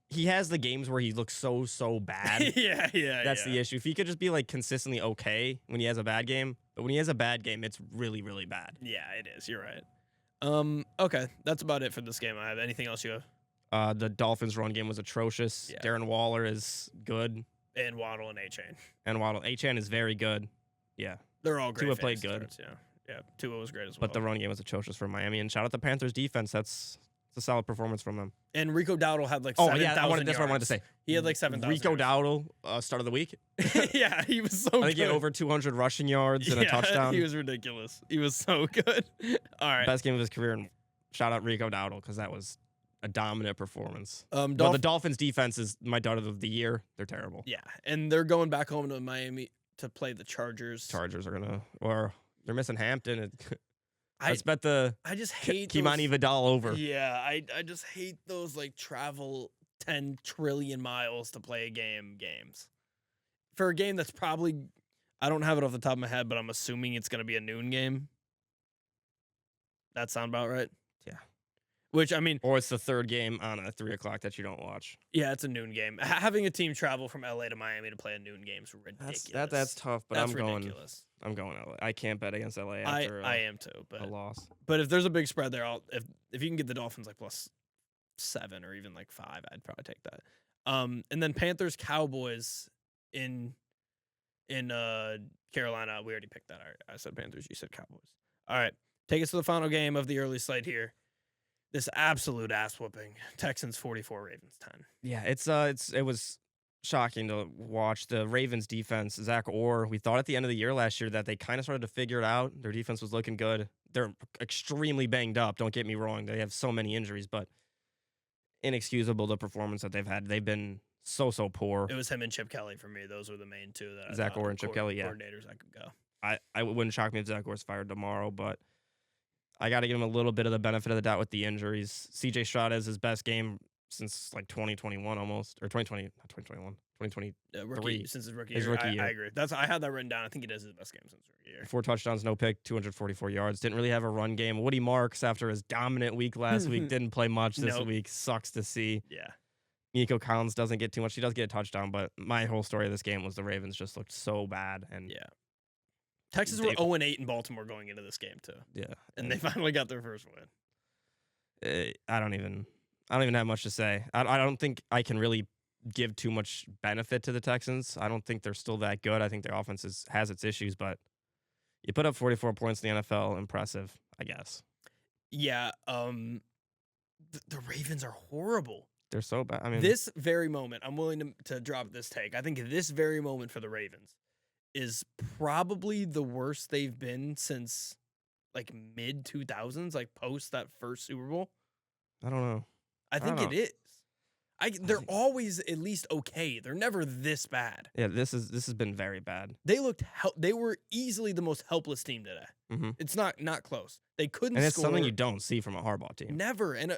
he has the games where he looks so bad. yeah. That's the issue. If he could just be like consistently okay when he has a bad game, but when he has a bad game, it's really, really bad. Yeah, it is. You're right. Okay, that's about it for this game. I have anything else you have? The Dolphins' run game was atrocious. Yeah. Darren Waller is good. And Waddle and A-Chain. A-Chain is very good. Yeah. They're all great. Tua played good. Starts, yeah. Tua was great as well. But the run game was atrocious for Miami. And shout out the Panthers defense. It's a solid performance from them. And Rico Dowdle had like 7,000 7,000 yards. yards. That's what I wanted to say. He had like 7,000 Rico yards. Dowdle, start of the week. Yeah, he was so I good. think he had over 200 rushing yards and a touchdown. He was ridiculous. He was so good. All right. Best game of his career. And shout out Rico Dowdle because that was a dominant performance. But the Dolphins defense is my dud of the year. They're terrible. Yeah, and they're going back home to Miami to play the Chargers. Chargers are gonna, or they're missing Hampton. I bet I just hate Kimani Vidal over. Yeah, I just hate those like travel 10 trillion miles to play games. For a game that's probably, I don't have it off the top of my head, but I'm assuming it's gonna be a noon game. That sound about right? Yeah. Which, I mean... Or it's the third game on a 3 o'clock that you don't watch. Yeah, it's a noon game. Having a team travel from LA to Miami to play a noon game is ridiculous. That's tough, but that's I'm ridiculous. going LA. I can't bet against LA after I am too, but a loss. But if there's a big spread there, if you can get the Dolphins like +7 or even like 5, I'd probably take that. And then Panthers Cowboys in Carolina. We already picked that. I said Panthers, you said Cowboys. All right. Take us to the final game of the early slate here. This absolute ass whooping. Texans 44, Ravens 10. Yeah, it was shocking to watch the Ravens defense. Zach Orr, we thought at the end of the year last year that they kind of started to figure it out. Their defense was looking good. They're extremely banged up. Don't get me wrong. They have so many injuries, but inexcusable the performance that they've had. They've been so poor. It was him and Chip Kelly for me. Those were the main two that Zach Orr and Chip Kelly, yeah. Coordinators I could go. I wouldn't shock me if Zach Orr's fired tomorrow, but I got to give him a little bit of the benefit of the doubt with the injuries. CJ Stroud has his best game since like 2021 almost, or 2020, not 2021, 2023. Since his rookie His year. rookie year. I agree. I had that written down. I think it is his best game since his rookie year. 4 touchdowns, no pick, 244 yards. Didn't really have a run game. Woody Marks, after his dominant week last week, didn't play much this week. Sucks to see. Yeah. Nico Collins doesn't get too much. He does get a touchdown, but my whole story of this game was the Ravens just looked so bad. And yeah. Texas were 0-8 in Baltimore going into this game too. Yeah. And they finally got their first win. I don't even have much to say. I don't think I can really give too much benefit to the Texans. I don't think they're still that good. I think their offense has its issues, but you put up 44 points in the NFL, impressive, I guess. Yeah, the Ravens are horrible. They're so bad. I mean, this very moment, I'm willing to drop this take. I think this very moment for the Ravens is probably the worst they've been since like mid 2000s, like post that first Super Bowl. I don't know. I think it is. They're always at least okay. They're never this bad. Yeah, this has been very bad. They were easily the most helpless team today. Mm-hmm. It's not close. They couldn't. And it's score. something you don't see from a Harbaugh team. Never. And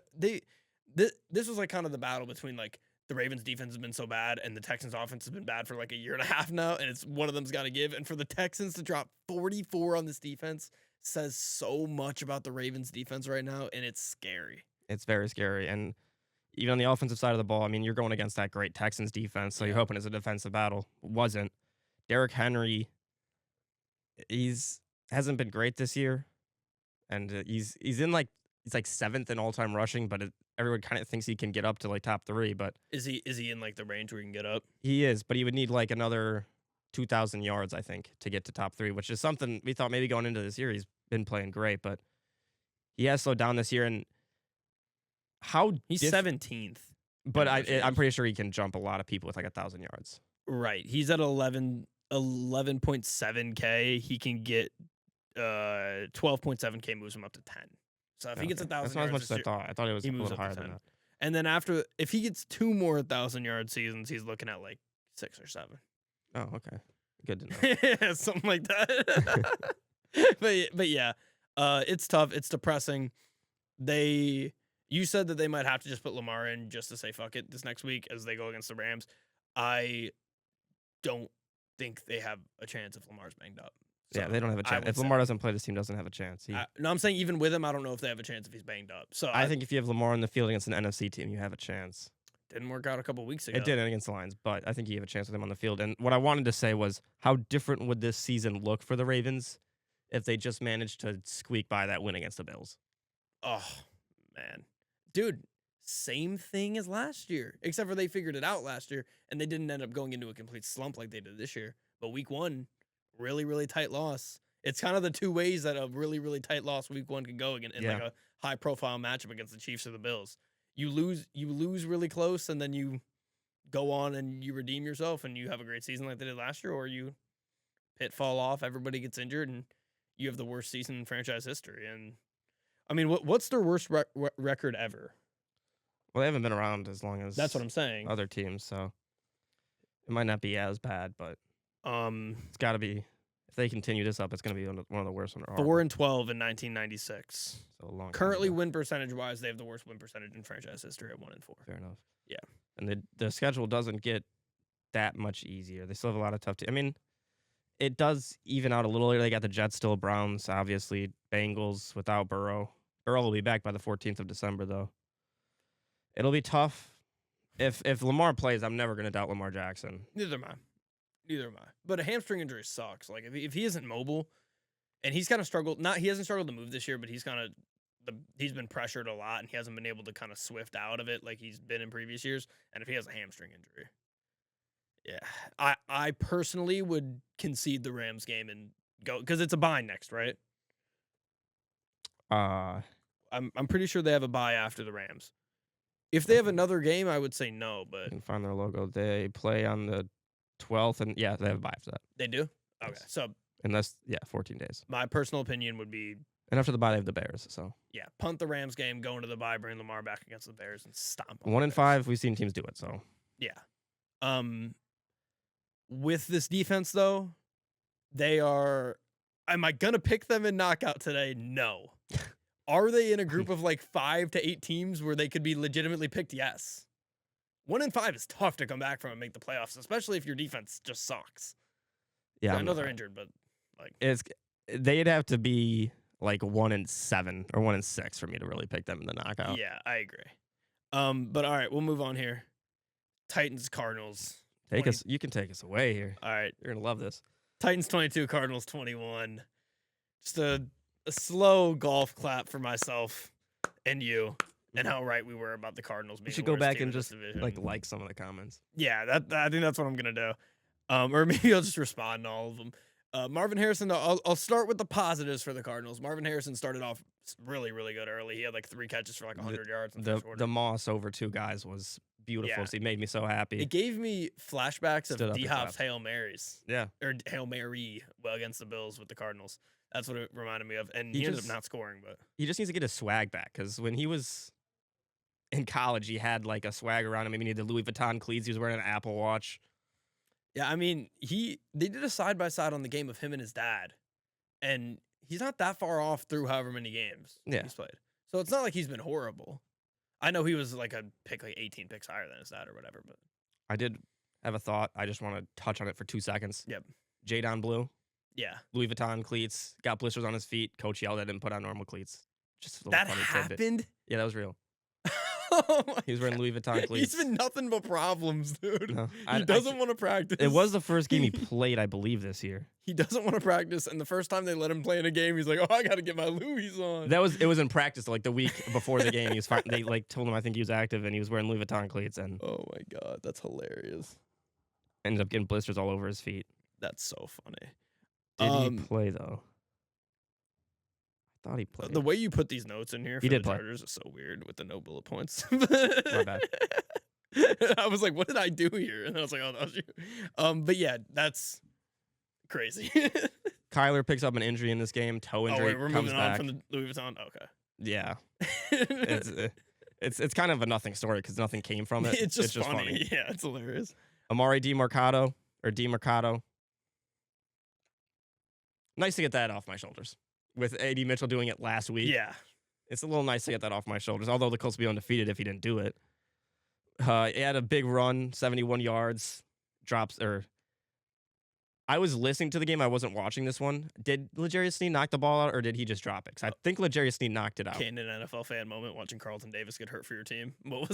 this was like kind of the battle between like the Ravens defense has been so bad and the Texans offense has been bad for like a year and a half now, and it's one of them's got to give. And for the Texans to drop 44 on this defense says so much about the Ravens defense right now, and it's scary. It's very scary. And even on the offensive side of the ball, I mean, you're going against that great Texans defense, so you're hoping it's a defensive battle. Wasn't. Derrick Henry, hasn't been great this year, and he's like 7th in all-time rushing, but everyone kind of thinks he can get up to like top 3. But is he in like the range where he can get up? He is, but he would need like another 2,000 yards, I think, to get to top 3, which is something we thought maybe going into this year. He's been playing great, but he has slowed down this year. And he's 17th, but I'm pretty sure he can jump a lot of people with like 1,000 yards. Right, he's at 11.7K. He can get 12.7K moves him up to 10. So if he gets 1,000, that's not as much as I thought. I thought it was a little higher than that. And then if he gets 2 more 1,000-yard seasons, he's looking at like 6 or 7. Oh, okay, good to know. Yeah, something like that. but yeah, it's tough. It's depressing. You said that they might have to just put Lamar in just to say fuck it this next week as they go against the Rams. I don't think they have a chance if Lamar's banged up. So yeah, they don't have a chance. If Lamar doesn't play, this team doesn't have a chance. No, I'm saying even with him, I don't know if they have a chance if he's banged up. So I think if you have Lamar on the field against an NFC team, you have a chance. Didn't work out a couple weeks ago. It didn't against the Lions, but I think you have a chance with him on the field. And what I wanted to say was, how different would this season look for the Ravens if they just managed to squeak by that win against the Bills? Oh, man. Dude, same thing as last year, except for they figured it out last year, and they didn't end up going into a complete slump like they did this year. But week 1, really, really tight loss. It's kind of the two ways that a really, really tight loss week 1 could go in like a high-profile matchup against the Chiefs or the Bills. You lose really close, and then you go on and you redeem yourself, and you have a great season like they did last year, or you fall off, everybody gets injured, and you have the worst season in franchise history. And I mean, what's their worst record ever? Well, they haven't been around as long as that's what I'm saying. Other teams, so it might not be as bad, but it's got to be. If they continue this up, it's going to be one of the worst. 4-12 in 1996. So a long. Currently, win percentage wise, they have the worst win percentage in franchise history at 1-4. Fair enough. Yeah, and the schedule doesn't get that much easier. They still have a lot of tough. I mean, it does even out a little. They got the Jets still, Browns, obviously, Bengals without Burrow. Burrow will be back by the 14th of December, though. It'll be tough. If Lamar plays, I'm never going to doubt Lamar Jackson. Neither am I. But a hamstring injury sucks. Like if he isn't mobile, and he's kind of struggled. He hasn't struggled to move this year, but he's been pressured a lot, and he hasn't been able to kind of swift out of it like he's been in previous years. And if he has a hamstring injury, yeah, I personally would concede the Rams game and go because it's a bye next, right? I'm pretty sure they have a bye after the Rams. If they have another game, I would say no, but you can find their logo. They play on the 12th, and they have a bye after that. They do? Okay. Yes. So 14 days. My personal opinion would be, and after the bye, they have the Bears. So punt the Rams game, go into the bye, bring Lamar back against the Bears, and stomp them. 1-5, we've seen teams do it. So with this defense though, they are. Am I gonna pick them in knockout today? No. Are they in a group of like 5 to 8 teams where they could be legitimately picked? Yes. 1-5 is tough to come back from and make the playoffs, especially if your defense just sucks. Yeah, I know they're injured, but like they'd have to be like 1-7 or 1-6 for me to really pick them in the knockout. Yeah, I agree. But all right, we'll move on here. Titans, Cardinals. You can take us away here. All right, you're gonna love this. Titans 22, Cardinals 21. Just a slow golf clap for myself and you, and how right we were about the Cardinals being. You should go back and just like some of the comments. Yeah, I think that's what I'm gonna do. Or maybe I'll just respond to all of them. Marvin Harrison, I'll start with the positives for the Cardinals. Marvin Harrison started off really, really good early. He had like 3 catches for like 100 yards. The Moss over 2 guys was beautiful. Yeah. So he made me so happy. It gave me flashbacks of D-Hop's Hail Marys. Yeah. Or Hail Mary against the Bills with the Cardinals. That's what it reminded me of. And he ended up not scoring, but he just needs to get his swag back, because when he was in college, he had like a swag around him. I mean, he had the Louis Vuitton cleats. He was wearing an Apple Watch. Yeah, I mean, they did a side-by-side on the game of him and his dad. And he's not that far off through however many games he's played. So it's not like he's been horrible. I know he was like a pick, like 18 picks higher than his dad or whatever. But I did have a thought. I just want to touch on it for 2 seconds. Yep. Jadon Blue, yeah, Louis Vuitton cleats, got blisters on his feet. Coach yelled at him, put on normal cleats. Just a little that funny tidbit. happened. Yeah, that was real. Oh my He was wearing Louis Vuitton cleats. He's been nothing but problems, dude. No, He doesn't want to practice. It was the first game he played, I believe, this year. He doesn't want to practice, and the first time they let him play in a game, he's like, "Oh, I got to get my Louis on." It was in practice, like the week before the game. He was fine. They like told him I think he was active, and he was wearing Louis Vuitton cleats, and Oh my god, that's hilarious. ended up getting blisters all over his feet. That's so funny. Did he play though? I thought he played. The way you put these notes in here for He the did play. Chargers is so weird with the no bullet points. My bad. I was like, what did I do here? And I was like, oh, that was you. But yeah, that's crazy. Kyler picks up an injury in this game, toe Oh, injury. wait, we're comes moving back. on from the Louis Vuitton? Okay. Yeah, it's kind of a nothing story because nothing came from it. It's just funny. Yeah, it's hilarious. Amari DiMercato. Nice to get that off my shoulders. With A.D. Mitchell doing it last week. Yeah. It's a little nice to get that off my shoulders, although the Colts would be undefeated if he didn't do it. He had a big run, 71 yards, I was listening to the game. I wasn't watching this one. Did L'Jarius Sneed knock the ball out, or did he just drop it? 'Cause I think L'Jarius Sneed knocked it out. Candid NFL fan moment watching Carlton Davis get hurt for your team. What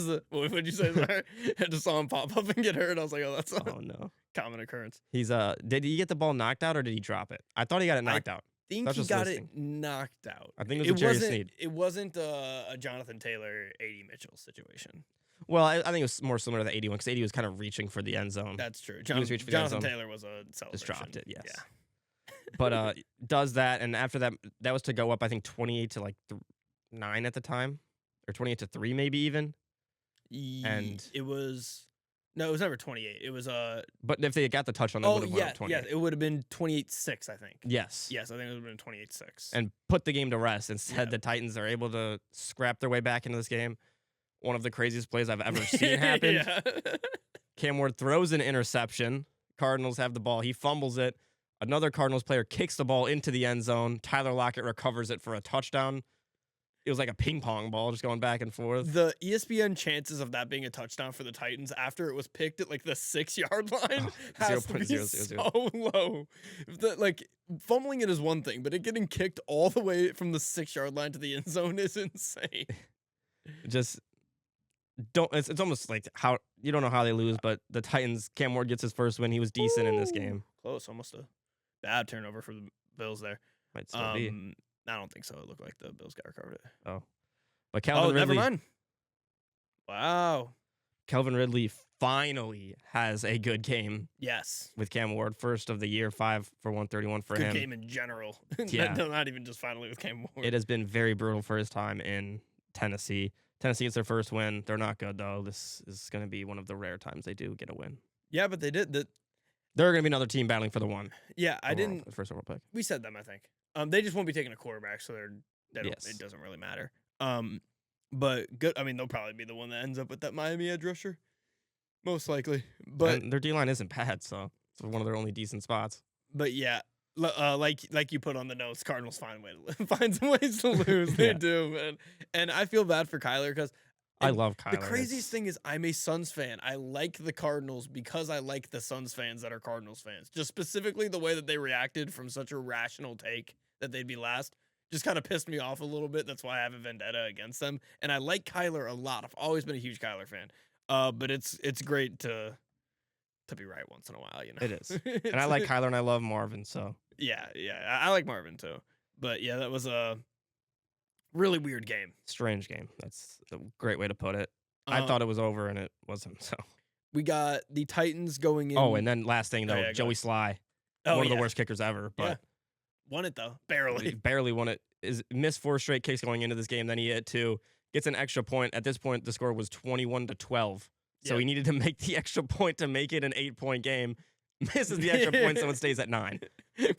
would you say there? I just saw him pop up and get hurt. I was like, oh, that's a Oh, no. common occurrence. Did he get the ball knocked out, or did he drop it? I thought he got it knocked out. I think That's he just got listening. it knocked out. I think it was L'Jarius Sneed. It wasn't a Jonathan Taylor, A.D. Mitchell situation. Well, I think it was more similar to the 81 because 80 was kind of reaching for the end zone. That's true. was reaching for the end Jonathan zone. Taylor was a celebration. Just dropped it, yes. Yeah. But does that, and after that, that was to go up, I think, 28 to 9 at the time, or 28 to 3 maybe even. And it was no, it was never 28. It was But if they had got the touchdown, they would have won up 28. yeah, it would have been 28-6, I think. Yes. Yes, I think it would have been 28-6. And put the game to rest. Instead, Yeah. the Titans are able to scrap their way back into this game. One of the craziest plays I've ever seen happen. Yeah. Cam Ward throws an interception. Cardinals have the ball. He fumbles it. Another Cardinals player kicks the ball into the end zone. Tyler Lockett recovers it for a touchdown. It was like a ping pong ball just going back and forth. The ESPN chances of that being a touchdown for the Titans after it was picked at the 6-yard line has to be 0.000. so low. Fumbling it is one thing, but it getting kicked all the way from the 6-yard line to the end zone is insane. Just don't. It's almost like how you don't know how they lose, but the Titans. Cam Ward gets his first win. He was decent in this game. Close, almost a bad turnover for the Bills there. Might still be. I don't think so. It looked like the Bills got recovered it. But Calvin Ridley. Never mind. Wow. Calvin Ridley finally has a good game Yes. with Cam Ward. First of the year, 5 for 131 for Good him. game in general. Yeah. Not even just finally with Cam Ward. It has been very brutal for his time in Tennessee. Tennessee gets their first win. They're not good, though. This is going to be one of the rare times they do get a win. Yeah, but they did. They're going to be another team battling for the one. Yeah, First overall pick. We said them, I think. They just won't be taking a quarterback, so Yes. it doesn't really matter. But good. I mean, they'll probably be the one that ends up with that Miami edge rusher, most likely. But And their D-line isn't bad, so it's one of their only decent spots. But yeah, like you put on the notes, Cardinals find some ways to lose. They Yeah. do, man. And I feel bad for Kyler because I love Kyler. the craziest thing is I'm a Suns fan. I like the Cardinals because I like the Suns fans that are Cardinals fans. Just specifically the way that they reacted from such a rational take that they'd be last just kind of pissed me off a little bit. That's why I have a vendetta against them. And I like Kyler a lot. I've always been a huge Kyler fan. But it's great to be right once in a while, you know. It is. And I like Kyler and I love Marvin, so. Yeah, I like Marvin too. But yeah, that was a really weird game. Strange game. That's a great way to put it. I thought it was over and it wasn't, so. We got the Titans going in. Oh, and then last thing, though, yeah, go Joey ahead. Sly. Oh, One of the yeah. worst kickers ever, Yeah. but Won it though, he barely. barely won it. Missed 4 straight kicks going into this game. Then he hit 2. Gets an extra point. At this point, the score was 21-12. So Yeah. he needed to make the extra point to make it an 8-point game. Misses the extra point, so it stays at 9.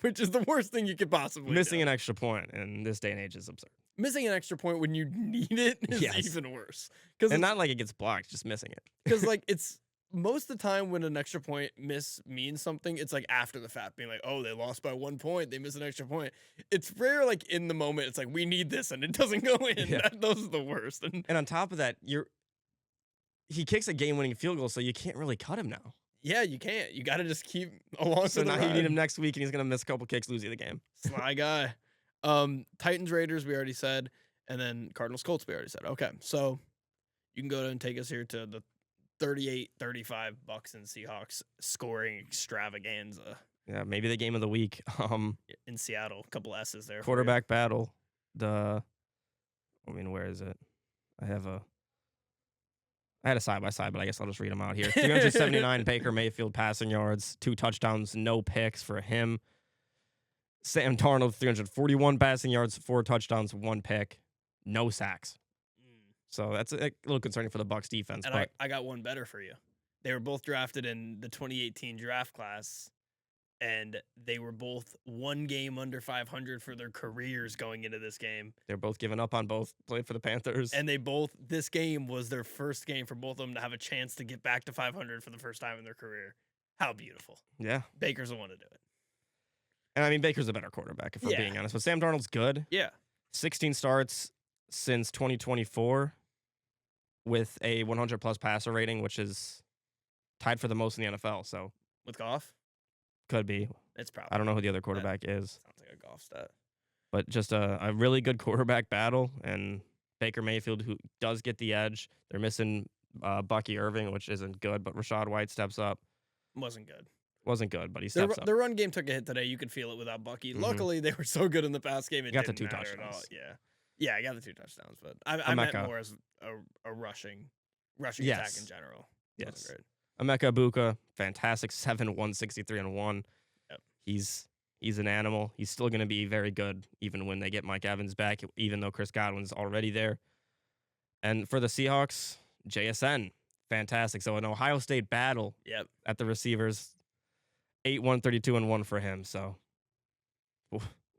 Which is the worst thing you could possibly Missing do. an extra point in this day and age is absurd. Missing an extra point when you need it is Yes. even worse. Because And not like it gets blocked, just missing it. because like it's most of the time when an extra point miss means something, it's like after the fact, being like, oh, they lost by 1 point, they missed an extra point. It's rare, like in the moment, it's like, we need this, and it doesn't go in. Yeah. Those are the worst. And on top of that, he kicks a game-winning field goal, so you can't really cut him now. Yeah, you can't. You got to just keep along. So for the now ride. you need him next week, and he's gonna miss a couple kicks, lose you the game. Sly guy. Titans Raiders, we already said, and then Cardinals Colts, we already said. Okay, so you can go ahead and take us here to the 38-35 Bucs and Seahawks scoring extravaganza. Yeah, maybe the game of the week. In Seattle, a couple S's there. Quarterback battle. Where is it? I had a side-by-side, but I guess I'll just read them out here. 379 Baker Mayfield passing yards, 2 touchdowns, no picks for him. Sam Darnold, 341 passing yards, 4 touchdowns, 1 pick, no sacks. So that's a little concerning for the Bucs defense. And but I got one better for you. They were both drafted in the 2018 draft class, and they were both 1 game under 500 for their careers going into this game. they're both giving up on both, played for the Panthers. And this game was their first game for both of them to have a chance to get back to 500 for the first time in their career. How beautiful. Yeah. Baker's the one to do it. And I mean, Baker's a better quarterback, if we're being honest. But Sam Darnold's good. Yeah. 16 starts since 2024 with a 100-plus passer rating, which is tied for the most in the NFL. So With Goff? could be. It's probably. I don't know who the other quarterback is. Sounds like a Goff stat. But just a really good quarterback battle. And Baker Mayfield, who does get the edge. They're missing Bucky Irving, which isn't good. But Rashad White steps up. Wasn't good. Wasn't good, but he steps up. Their run game took a hit today. You could feel it without Bucky. Mhm. Luckily, they were so good in the pass game. It Got the didn't 2 matter at all. touchdowns. Yeah. Yeah, I got the 2 touchdowns, but I meant Emeka. more as a rushing attack Yes. in general. Yes. Wasn't Emeka Ibuka, fantastic 7, 163 and 1. Yep. He's an animal. He's still going to be very good even when they get Mike Evans back, even though Chris Godwin's already there. And for the Seahawks, JSN, fantastic. So an Ohio State battle Yep. at the receivers, 8, 132 and 1 for him. So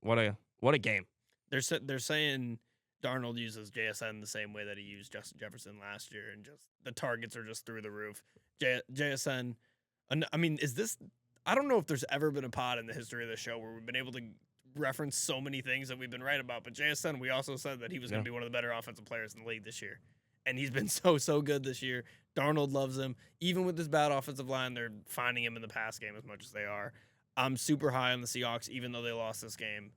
what a game. They're saying Darnold uses JSN the same way that he used Justin Jefferson last year, and just the targets are just through the roof. JSN, I mean, I don't know if there's ever been a pod in the history of the show where we've been able to reference so many things that we've been right about, but JSN, we also said that he was going to be one of the better offensive players in the league this year, and he's been so good this year. Darnold loves him. Even with this bad offensive line, they're finding him in the pass game as much as they are. I'm super high on the Seahawks, even though they lost this game.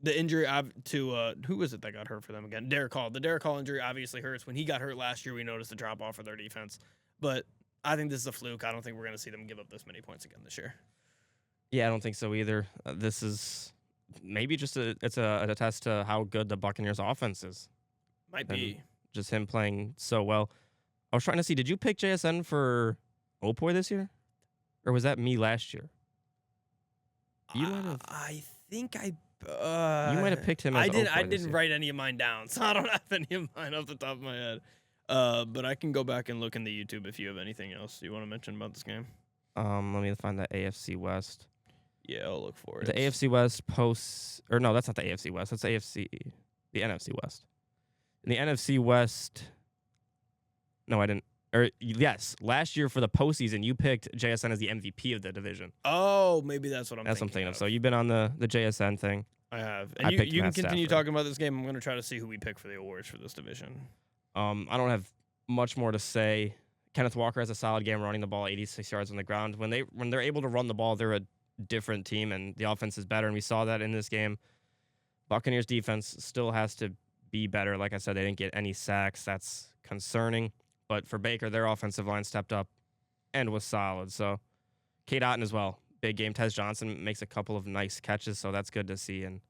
The injury to who was it that got hurt for them again? Derek Hall. The Derek Hall injury obviously hurts. When he got hurt last year, we noticed a drop off for their defense. But I think this is a fluke. I don't think we're going to see them give up this many points again this year. Yeah, I don't think so either. This is maybe just a test to how good the Buccaneers offense is. Might be. Just him playing so well. I was trying to see, did you pick JSN for Opoy this year? Or was that me last year? You might have. I think I. You might have picked him as I Opoy this didn't year. write any of mine down, so I don't have any of mine off the top of my head. But I can go back and look in the YouTube if you have anything else you want to mention about this game. Let me find the AFC West. Yeah, I'll look for it. The AFC West posts, or no, that's not the AFC West. That's the NFC West. In the NFC West, no, I didn't. Or yes, last year for the postseason, you picked JSN as the MVP of the division. Oh, maybe that's what I'm thinking of. So you've been on the JSN thing. I have. I And picked you can Matt continue Stafford. talking about this game. I'm going to try to see who we pick for the awards for this division. I don't have much more to say. Kenneth Walker has a solid game running the ball, 86 yards on the ground. When they're able to run the ball, they're a different team, and the offense is better, and we saw that in this game. Buccaneers defense still has to be better. Like I said, they didn't get any sacks. That's concerning. But for Baker, their offensive line stepped up and was solid. So Kate Otten as well. Big game. Tez Johnson makes a couple of nice catches, so that's good to see. And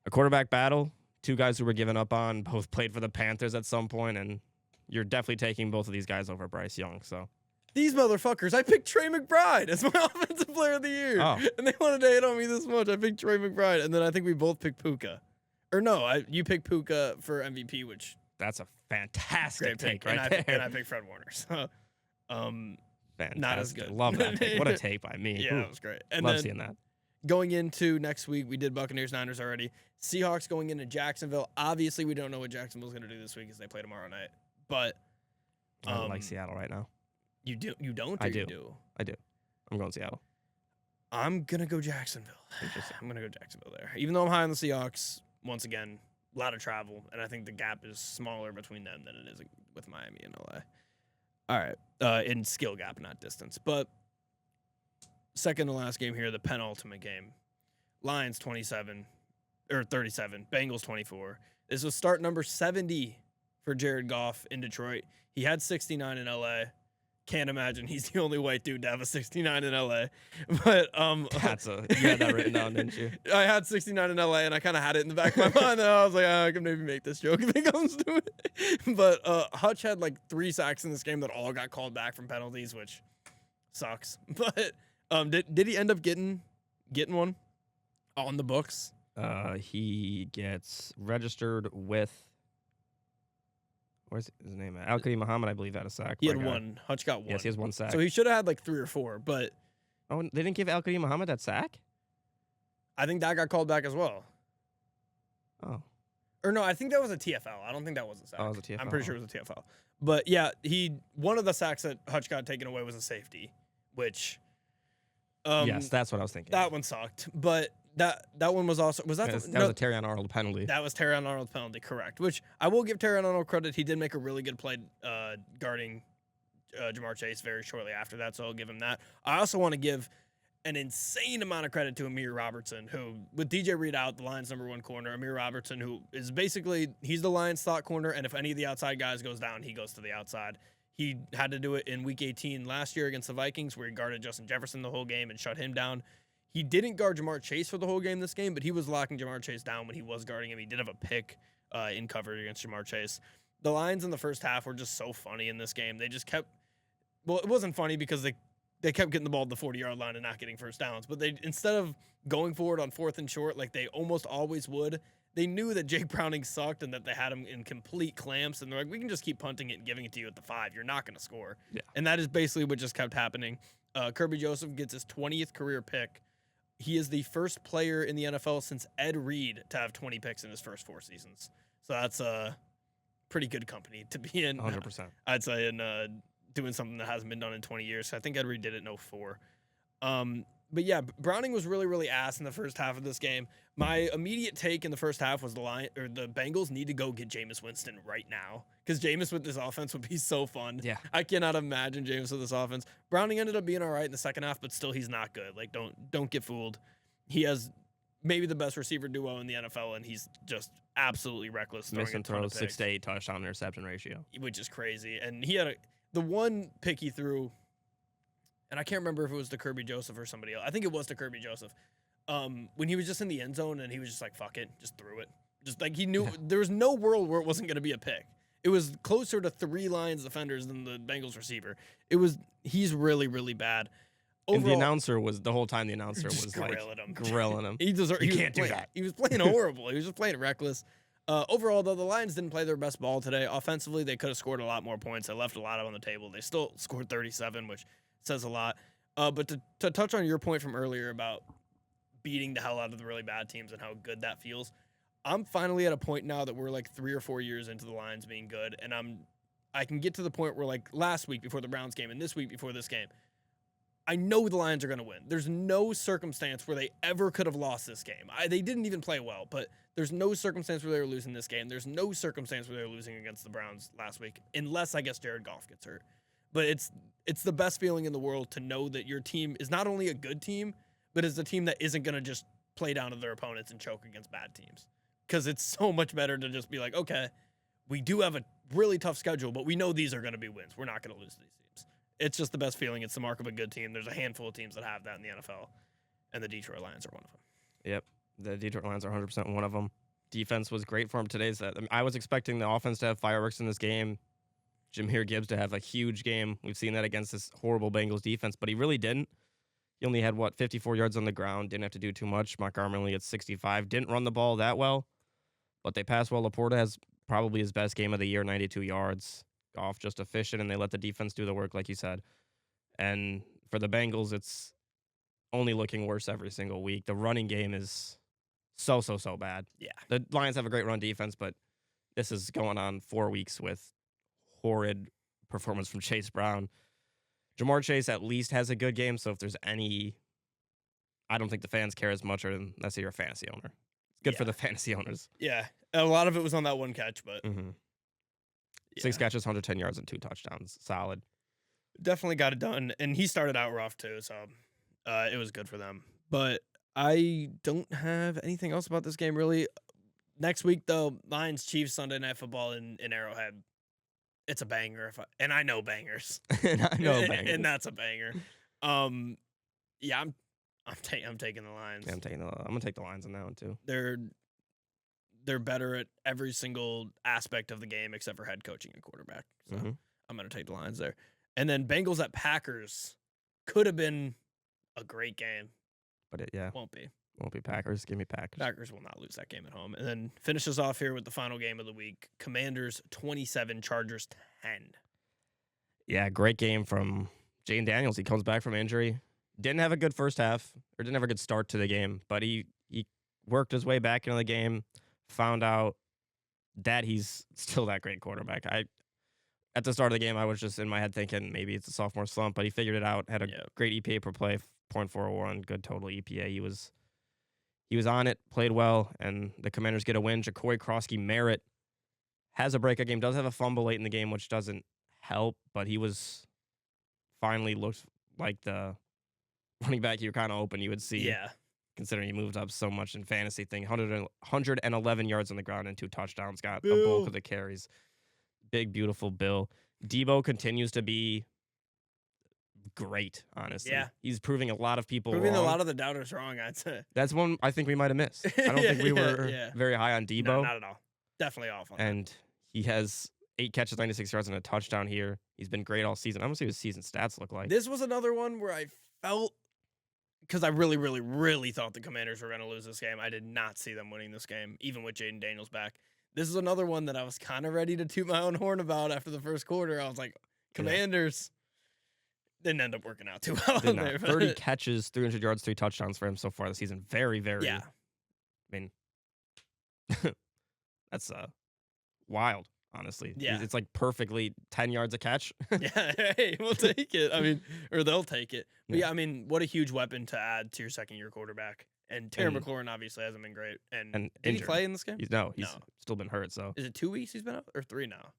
a quarterback battle, 2 guys who were given up on, both played for the Panthers at some point, and you're definitely taking both of these guys over Bryce Young. So These motherfuckers, I picked Trey McBride as my offensive player of the year. Oh. And they wanted to hate on me this much. I picked Trey McBride, and then I think we both picked Puka. Or no, you picked Puka for MVP, which that's a fantastic great pick. take right and there. I picked Fred Warner. So, Fantastic. not as good. Love that take. What a take by me. yeah, Ooh, that was great. And love then seeing that. going into next week, we did Buccaneers Niners already. Seahawks going into Jacksonville. Obviously, we don't know what Jacksonville's going to do this week as they play tomorrow night. But I don't like Seattle right now. You do? You don't? Or I do. You do? I do. I'm going Seattle. I'm gonna go Jacksonville. Interesting. I'm gonna go Jacksonville there. Even though I'm high on the Seahawks, once again, a lot of travel, and I think the gap is smaller between them than it is with Miami and LA. All right, in skill gap, not distance. But second to last game here, the penultimate game. Lions 27 or 37, Bengals 24. This was start number 70 for Jared Goff in Detroit. He had 69 in LA. Can't imagine he's the only white dude to have a 69 in LA. But you had that written down, didn't you? I had 69 in LA, and I kind of had it in the back of my mind. And I was like, I can maybe make this joke if it comes to it. But Hutch had like 3 sacks in this game that all got called back from penalties, which sucks. But did he end up getting one on the books? He gets registered with. Where's his name at? Al-Qadim Muhammad, I believe, had a sack. He had one. Hutch got one. Yes, he has 1 sack. So he should have had like 3 or 4, but. Oh, they didn't give Al-Qadim Muhammad that sack? I think that got called back as well. Oh. Or no, I think that was a TFL. I don't think that was a sack. Oh, it was a TFL. I'm pretty sure it was a TFL. But yeah, one of the sacks that Hutch got taken away was a safety, which. Yes, that's what I was thinking. That one sucked, but that one was also was that was a Terrion Arnold penalty. That was Terrion Arnold's penalty, correct? Which I will give Terrion Arnold credit. He did make a really good play guarding Jamar Chase very shortly after that, so I'll give him that. I also want to give an insane amount of credit to Amir Robertson, who, with DJ Reed out, the Lions' #1 corner, Amir Robertson, who is basically, he's the Lions' slot corner, and if any of the outside guys goes down, he goes to the outside. He had to do it in Week 18 last year against the Vikings, where he guarded Justin Jefferson the whole game and shut him down. He didn't guard Jamar Chase for the whole game this game, but he was locking Jamar Chase down when he was guarding him. He did have a pick in coverage against Jamar Chase. The Lions in the first half were just so funny in this game. They just kept, well, it wasn't funny because they kept getting the ball at the 40-yard line and not getting first downs. But they, instead of going forward on 4th and short like they almost always would, they knew that Jake Browning sucked and that they had him in complete clamps. And they're like, we can just keep punting it and giving it to you at the 5. You're not going to score. Yeah. And that is basically what just kept happening. Kirby Joseph gets his 20th career pick. He is the first player in the NFL since Ed Reed to have 20 picks in his first 4 seasons. So that's a pretty good company to be in. 100%. I'd say in doing something that hasn't been done in 20 years. So I think Ed Reed did it in 2004. But yeah, Browning was really, really ass in the first half of this game. My immediate take in the first half was the Bengals need to go get Jameis Winston right now, because Jameis with this offense would be so fun. Yeah, I cannot imagine Jameis with this offense. Browning ended up being all right in the second half, but still he's not good. Like, don't get fooled. He has maybe the best receiver duo in the NFL, and he's just absolutely reckless. Missing throws, 6 to 8 touchdown interception ratio, which is crazy. And he had the one pick he threw. And I can't remember if it was to Kirby Joseph or somebody else. I think it was to Kirby Joseph. When he was just in the end zone and he was just like, fuck it, just threw it. Just like he knew there was no world where it wasn't going to be a pick. It was closer to 3 Lions defenders than the Bengals receiver. He's really, really bad. Overall, and the announcer was, the whole time the announcer was grilling him. He can't do that. He was playing horrible. He was just playing reckless. Overall, though, the Lions didn't play their best ball today. Offensively, they could have scored a lot more points. They left a lot on the table. They still scored 37, which says a lot. But to touch on your point from earlier about beating the hell out of the really bad teams and how good that feels, I'm finally at a point now that we're like 3 or 4 years into the Lions being good, and I can get to the point where, like, last week before the Browns game and this week before this game, I know the Lions are going to win. There's no circumstance where they ever could have lost this game. They didn't even play well, but there's no circumstance where they were losing this game. There's no circumstance where they were losing against the Browns last week, unless, I guess, Jared Goff gets hurt. But it's the best feeling in the world to know that your team is not only a good team, but is a team that isn't going to just play down to their opponents and choke against bad teams. Because it's so much better to just be like, okay, we do have a really tough schedule, but we know these are going to be wins. We're not going to lose to these teams. It's just the best feeling. It's the mark of a good team. There's a handful of teams that have that in the NFL, and the Detroit Lions are one of them. Yep, the Detroit Lions are 100% one of them. Defense was great for them today. I was expecting the offense to have fireworks in this game. Jahmyr Gibbs to have a huge game. We've seen that against this horrible Bengals defense, but he really didn't. He only had, 54 yards on the ground, didn't have to do too much. Montgomery only at 65, didn't run the ball that well, but they passed well. Laporta has probably his best game of the year, 92 yards. Goff just efficient, and they let the defense do the work, like you said. And for the Bengals, it's only looking worse every single week. The running game is so bad. Yeah. The Lions have a great run defense, but this is going on 4 weeks with horrid performance from Chase Brown. Jamar Chase at least has a good game, so if there's any, I don't think the fans care as much unless you're a fantasy owner. It's good for the fantasy owners. Yeah, a lot of it was on that one catch, but 6 catches, 110 yards, and 2 touchdowns. Solid. Definitely got it done, and he started out rough too, so it was good for them. But I don't have anything else about this game really. Next week though, Lions Chiefs Sunday Night Football in Arrowhead. It's a banger, and I know bangers, and I know bangers, and that's a banger. Yeah, I'm taking the Lions. Yeah, I'm gonna take the Lions on that one too. They're better at every single aspect of the game except for head coaching and quarterback. So I'm gonna take the Lions there. And then Bengals at Packers could have been a great game, but it won't be. Won't be Packers. Give me Packers. Packers will not lose that game at home. And then finishes off here with the final game of the week. Commanders 27, Chargers 10. Yeah, great game from Jane Daniels. He comes back from injury. Didn't have a good first half, or didn't have a good start to the game, but he worked his way back into the game, found out that he's still that great quarterback. At the start of the game, I was just in my head thinking maybe it's a sophomore slump, but he figured it out, had a great EPA per play, 0.401, good total EPA. He was on it, played well, and the Commanders get a win. Ja'Cory Krosky-Merritt has a breakout game, does have a fumble late in the game, which doesn't help, but he was finally looked like the running back you're kind of hoping you would see. Yeah. Considering he moved up so much in fantasy thing. 111 yards on the ground and 2 touchdowns. Got a bulk of the carries. Big, beautiful Bill. Debo continues to be great, honestly. Yeah. He's proving a lot of people Proving wrong. a lot of the doubters wrong, I'd say. That's one I think we might have missed. I don't think we were very high on Debo. No, not at all. Definitely off on And he has 8 catches, 96 yards, and a touchdown here. He's been great all season. I'm going to see what his season stats look like. This was another one where I felt, because I really, really, really thought the Commanders were going to lose this game. I did not see them winning this game, even with Jaden Daniels back. This is another one that I was kind of ready to toot my own horn about after the first quarter. I was like, Commanders didn't end up working out too well in there. 30 catches, 300 yards, 3 touchdowns for him so far this season. Very, very. Yeah. I mean, that's wild, honestly. Yeah. It's like perfectly 10 yards a catch. Yeah, hey, we'll take it. I mean, or they'll take it. But yeah, I mean, what a huge weapon to add to your second-year quarterback. And Terry McLaurin obviously hasn't been great. And did he play in this game? He's still been hurt. So is it 2 weeks he's been out, or 3 now?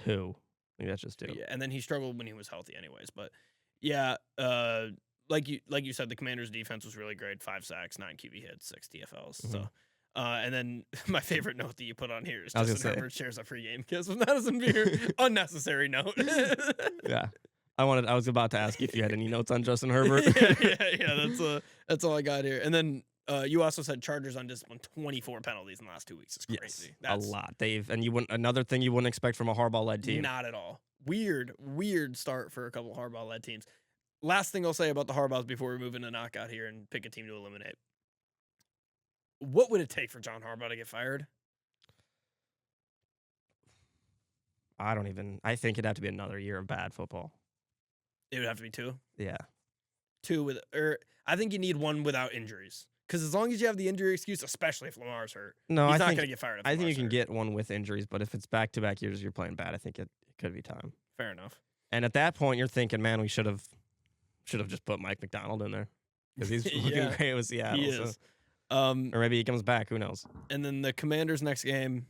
2. I think that's just 2. Yeah, and then he struggled when he was healthy, anyways. But yeah, like you said, the Commanders' defense was really great. 5 sacks, 9 QB hits, 6 TFLs. So. And then my favorite note that you put on here is Justin Herbert shares a pregame kiss with Madison Beer. Unnecessary note. Yeah. I was about to ask you if you had any notes on Justin Herbert. yeah. That's all I got here. And then you also said Chargers undisciplined 24 penalties in the last 2 weeks. It's crazy. Yes, that's a lot, Dave. And another thing you wouldn't expect from a Harbaugh-led team. Not at all. Weird start for a couple Harbaugh-led teams. Last thing I'll say about the Harbaughs before we move into knockout here and pick a team to eliminate. What would it take for John Harbaugh to get fired? I think it'd have to be another year of bad football. It would have to be 2? Yeah. 2 I think you need 1 without injuries. Because as long as you have the injury excuse, especially if Lamar's hurt, he's not going to get fired. I think you can get 1 with injuries, but if it's back-to-back years you're playing bad, I think it could be time. Fair enough. And at that point, you're thinking, man, we should have just put Mike McDonald in there because he's looking great with Seattle. He is. Or maybe he comes back. Who knows? And then the Commanders' next game.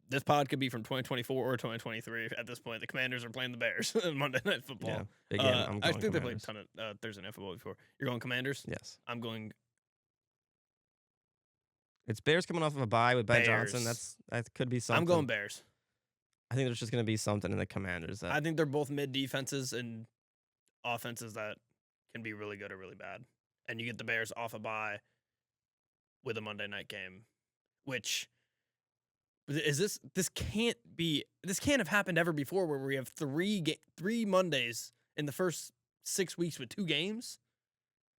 This pod could be from 2024 or 2023. At this point, the Commanders are playing the Bears on Monday Night Football. Yeah, big game. I'm going I think Commanders. they played a ton of Thursday Night Football before. You're going Commanders? Yes. I'm going. It's Bears coming off of a bye with Ben Bears. Johnson. That could be something. I'm going Bears. I think there's just going to be something in the Commanders. I think they're both mid defenses and offenses that can be really good or really bad. And you get the Bears off a bye with a Monday night game, which is this can't have happened ever before where we have 3 Mondays in the first 6 weeks with 2 games.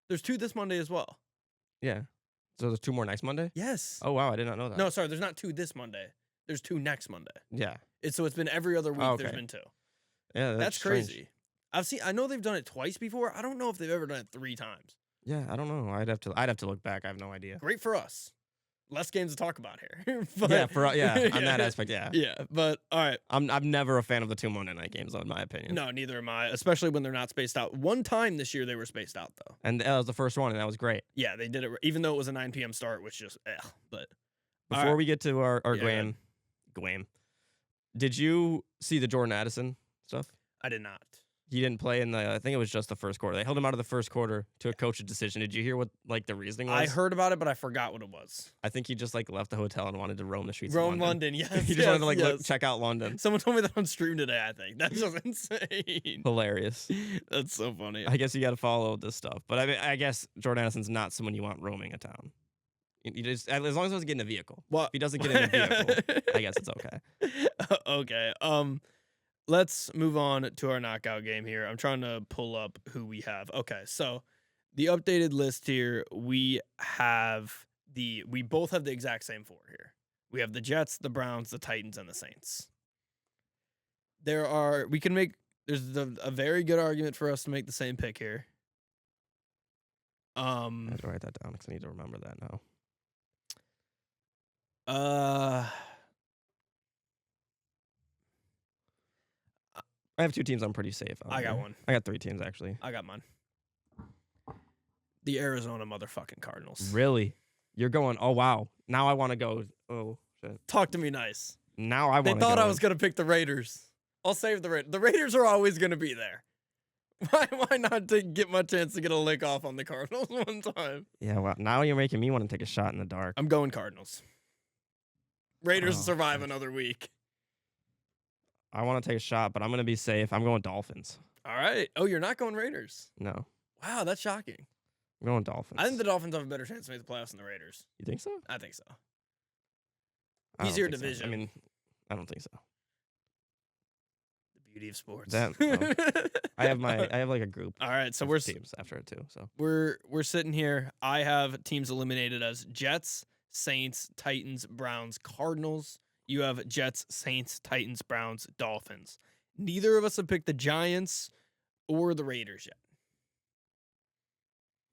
There's 2 this Monday as well. Yeah. So there's 2 more next Monday? Yes. Oh, wow. I did not know that. No, sorry. There's not 2 this Monday. There's 2 next Monday. Yeah. So it's been every other week. Oh, okay. There's been 2. Yeah, that's strange. crazy. I know they've done it twice before. I don't know if they've ever done it 3 times. Yeah, I don't know. I'd have to look back. I have no idea. Great for us. less games to talk about here. But, on that aspect, yeah. Yeah, but all right. I'm never a fan of the 2 Monday night games, though, in my opinion. No, neither am I, especially when they're not spaced out. One time this year they were spaced out, though. And that was the first one, and that was great. Yeah, they did it, even though it was a 9 p.m. start, which just, but. Before we get to our Yeah, Gwam, did you see the Jordan Addison stuff? I did not. He didn't play in I think it was just the first quarter. They held him out of the first quarter to a coach's decision. Did you hear what, the reasoning was? I heard about it, but I forgot what it was. I think he just, left the hotel and wanted to roam the streets Roam of London, yes. He just wanted to, check out London. Someone told me that on stream today, I think. That's just insane. Hilarious. That's so funny. I guess you got to follow this stuff. But, I guess Jordan Addison's not someone you want roaming a town. You just, as long as he doesn't get in a vehicle. Well, if he doesn't get in a vehicle, I guess it's okay. Okay. Let's move on to our knockout game here. I'm trying to pull up who we have. Okay, so the updated list here, we both have the exact same 4 here. We have the Jets, the Browns, the Titans, and the Saints. There's a very good argument for us to make the same pick here. I have to write that down because I need to remember that now. I have 2 teams I'm pretty safe on. I got one. I got 3 teams, actually. I got mine. The Arizona motherfucking Cardinals. Really? You're going, oh, wow. Now I want to go. Oh, shit. Talk to me nice. Now I want to go. They thought I was going to pick the Raiders. I'll save the Raiders. The Raiders are always going to be there. Why not get my chance to get a lick off on the Cardinals one time? Yeah, well, now you're making me want to take a shot in the dark. I'm going Cardinals. Raiders survive another week. I want to take a shot, but I'm going to be safe. I'm going Dolphins. All right. Oh, you're not going Raiders? No. Wow, that's shocking. I'm going Dolphins. I think the Dolphins have a better chance to make the playoffs than the Raiders. You think so? I think so. I don't Easier think so. division. I mean, I don't think so. The beauty of sports. I have like a group. All right, so of we're teams after it too. So we're sitting here. I have teams eliminated as Jets, Saints, Titans, Browns, Cardinals. You have Jets, Saints, Titans, Browns, Dolphins. Neither of us have picked the Giants or the Raiders yet.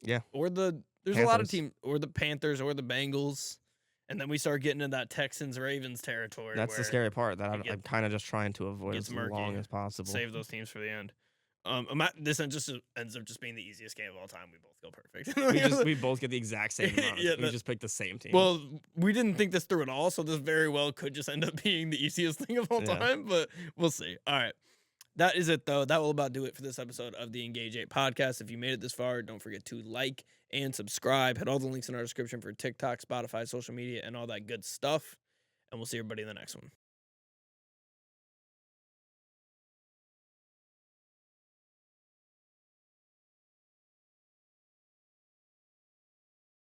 Yeah. Or there's Panthers. a lot of teams, or the Panthers or the Bengals. And then we start getting into that Texans-Ravens territory. That's the scary part that I'm kind of just trying to avoid as murky. long as possible. Save those teams for the end. This just ends up just being the easiest game of all time. We both go perfect. we both get the exact same amount. We just picked the same team. Well, we didn't think this through at all, so this very well could just end up being the easiest thing of all time, but we'll see. All right. That is it, though. That will about do it for this episode of the Engage 8 podcast. If you made it this far, don't forget to like and subscribe. Hit all the links in our description for TikTok, Spotify, social media, and all that good stuff. And we'll see everybody in the next one.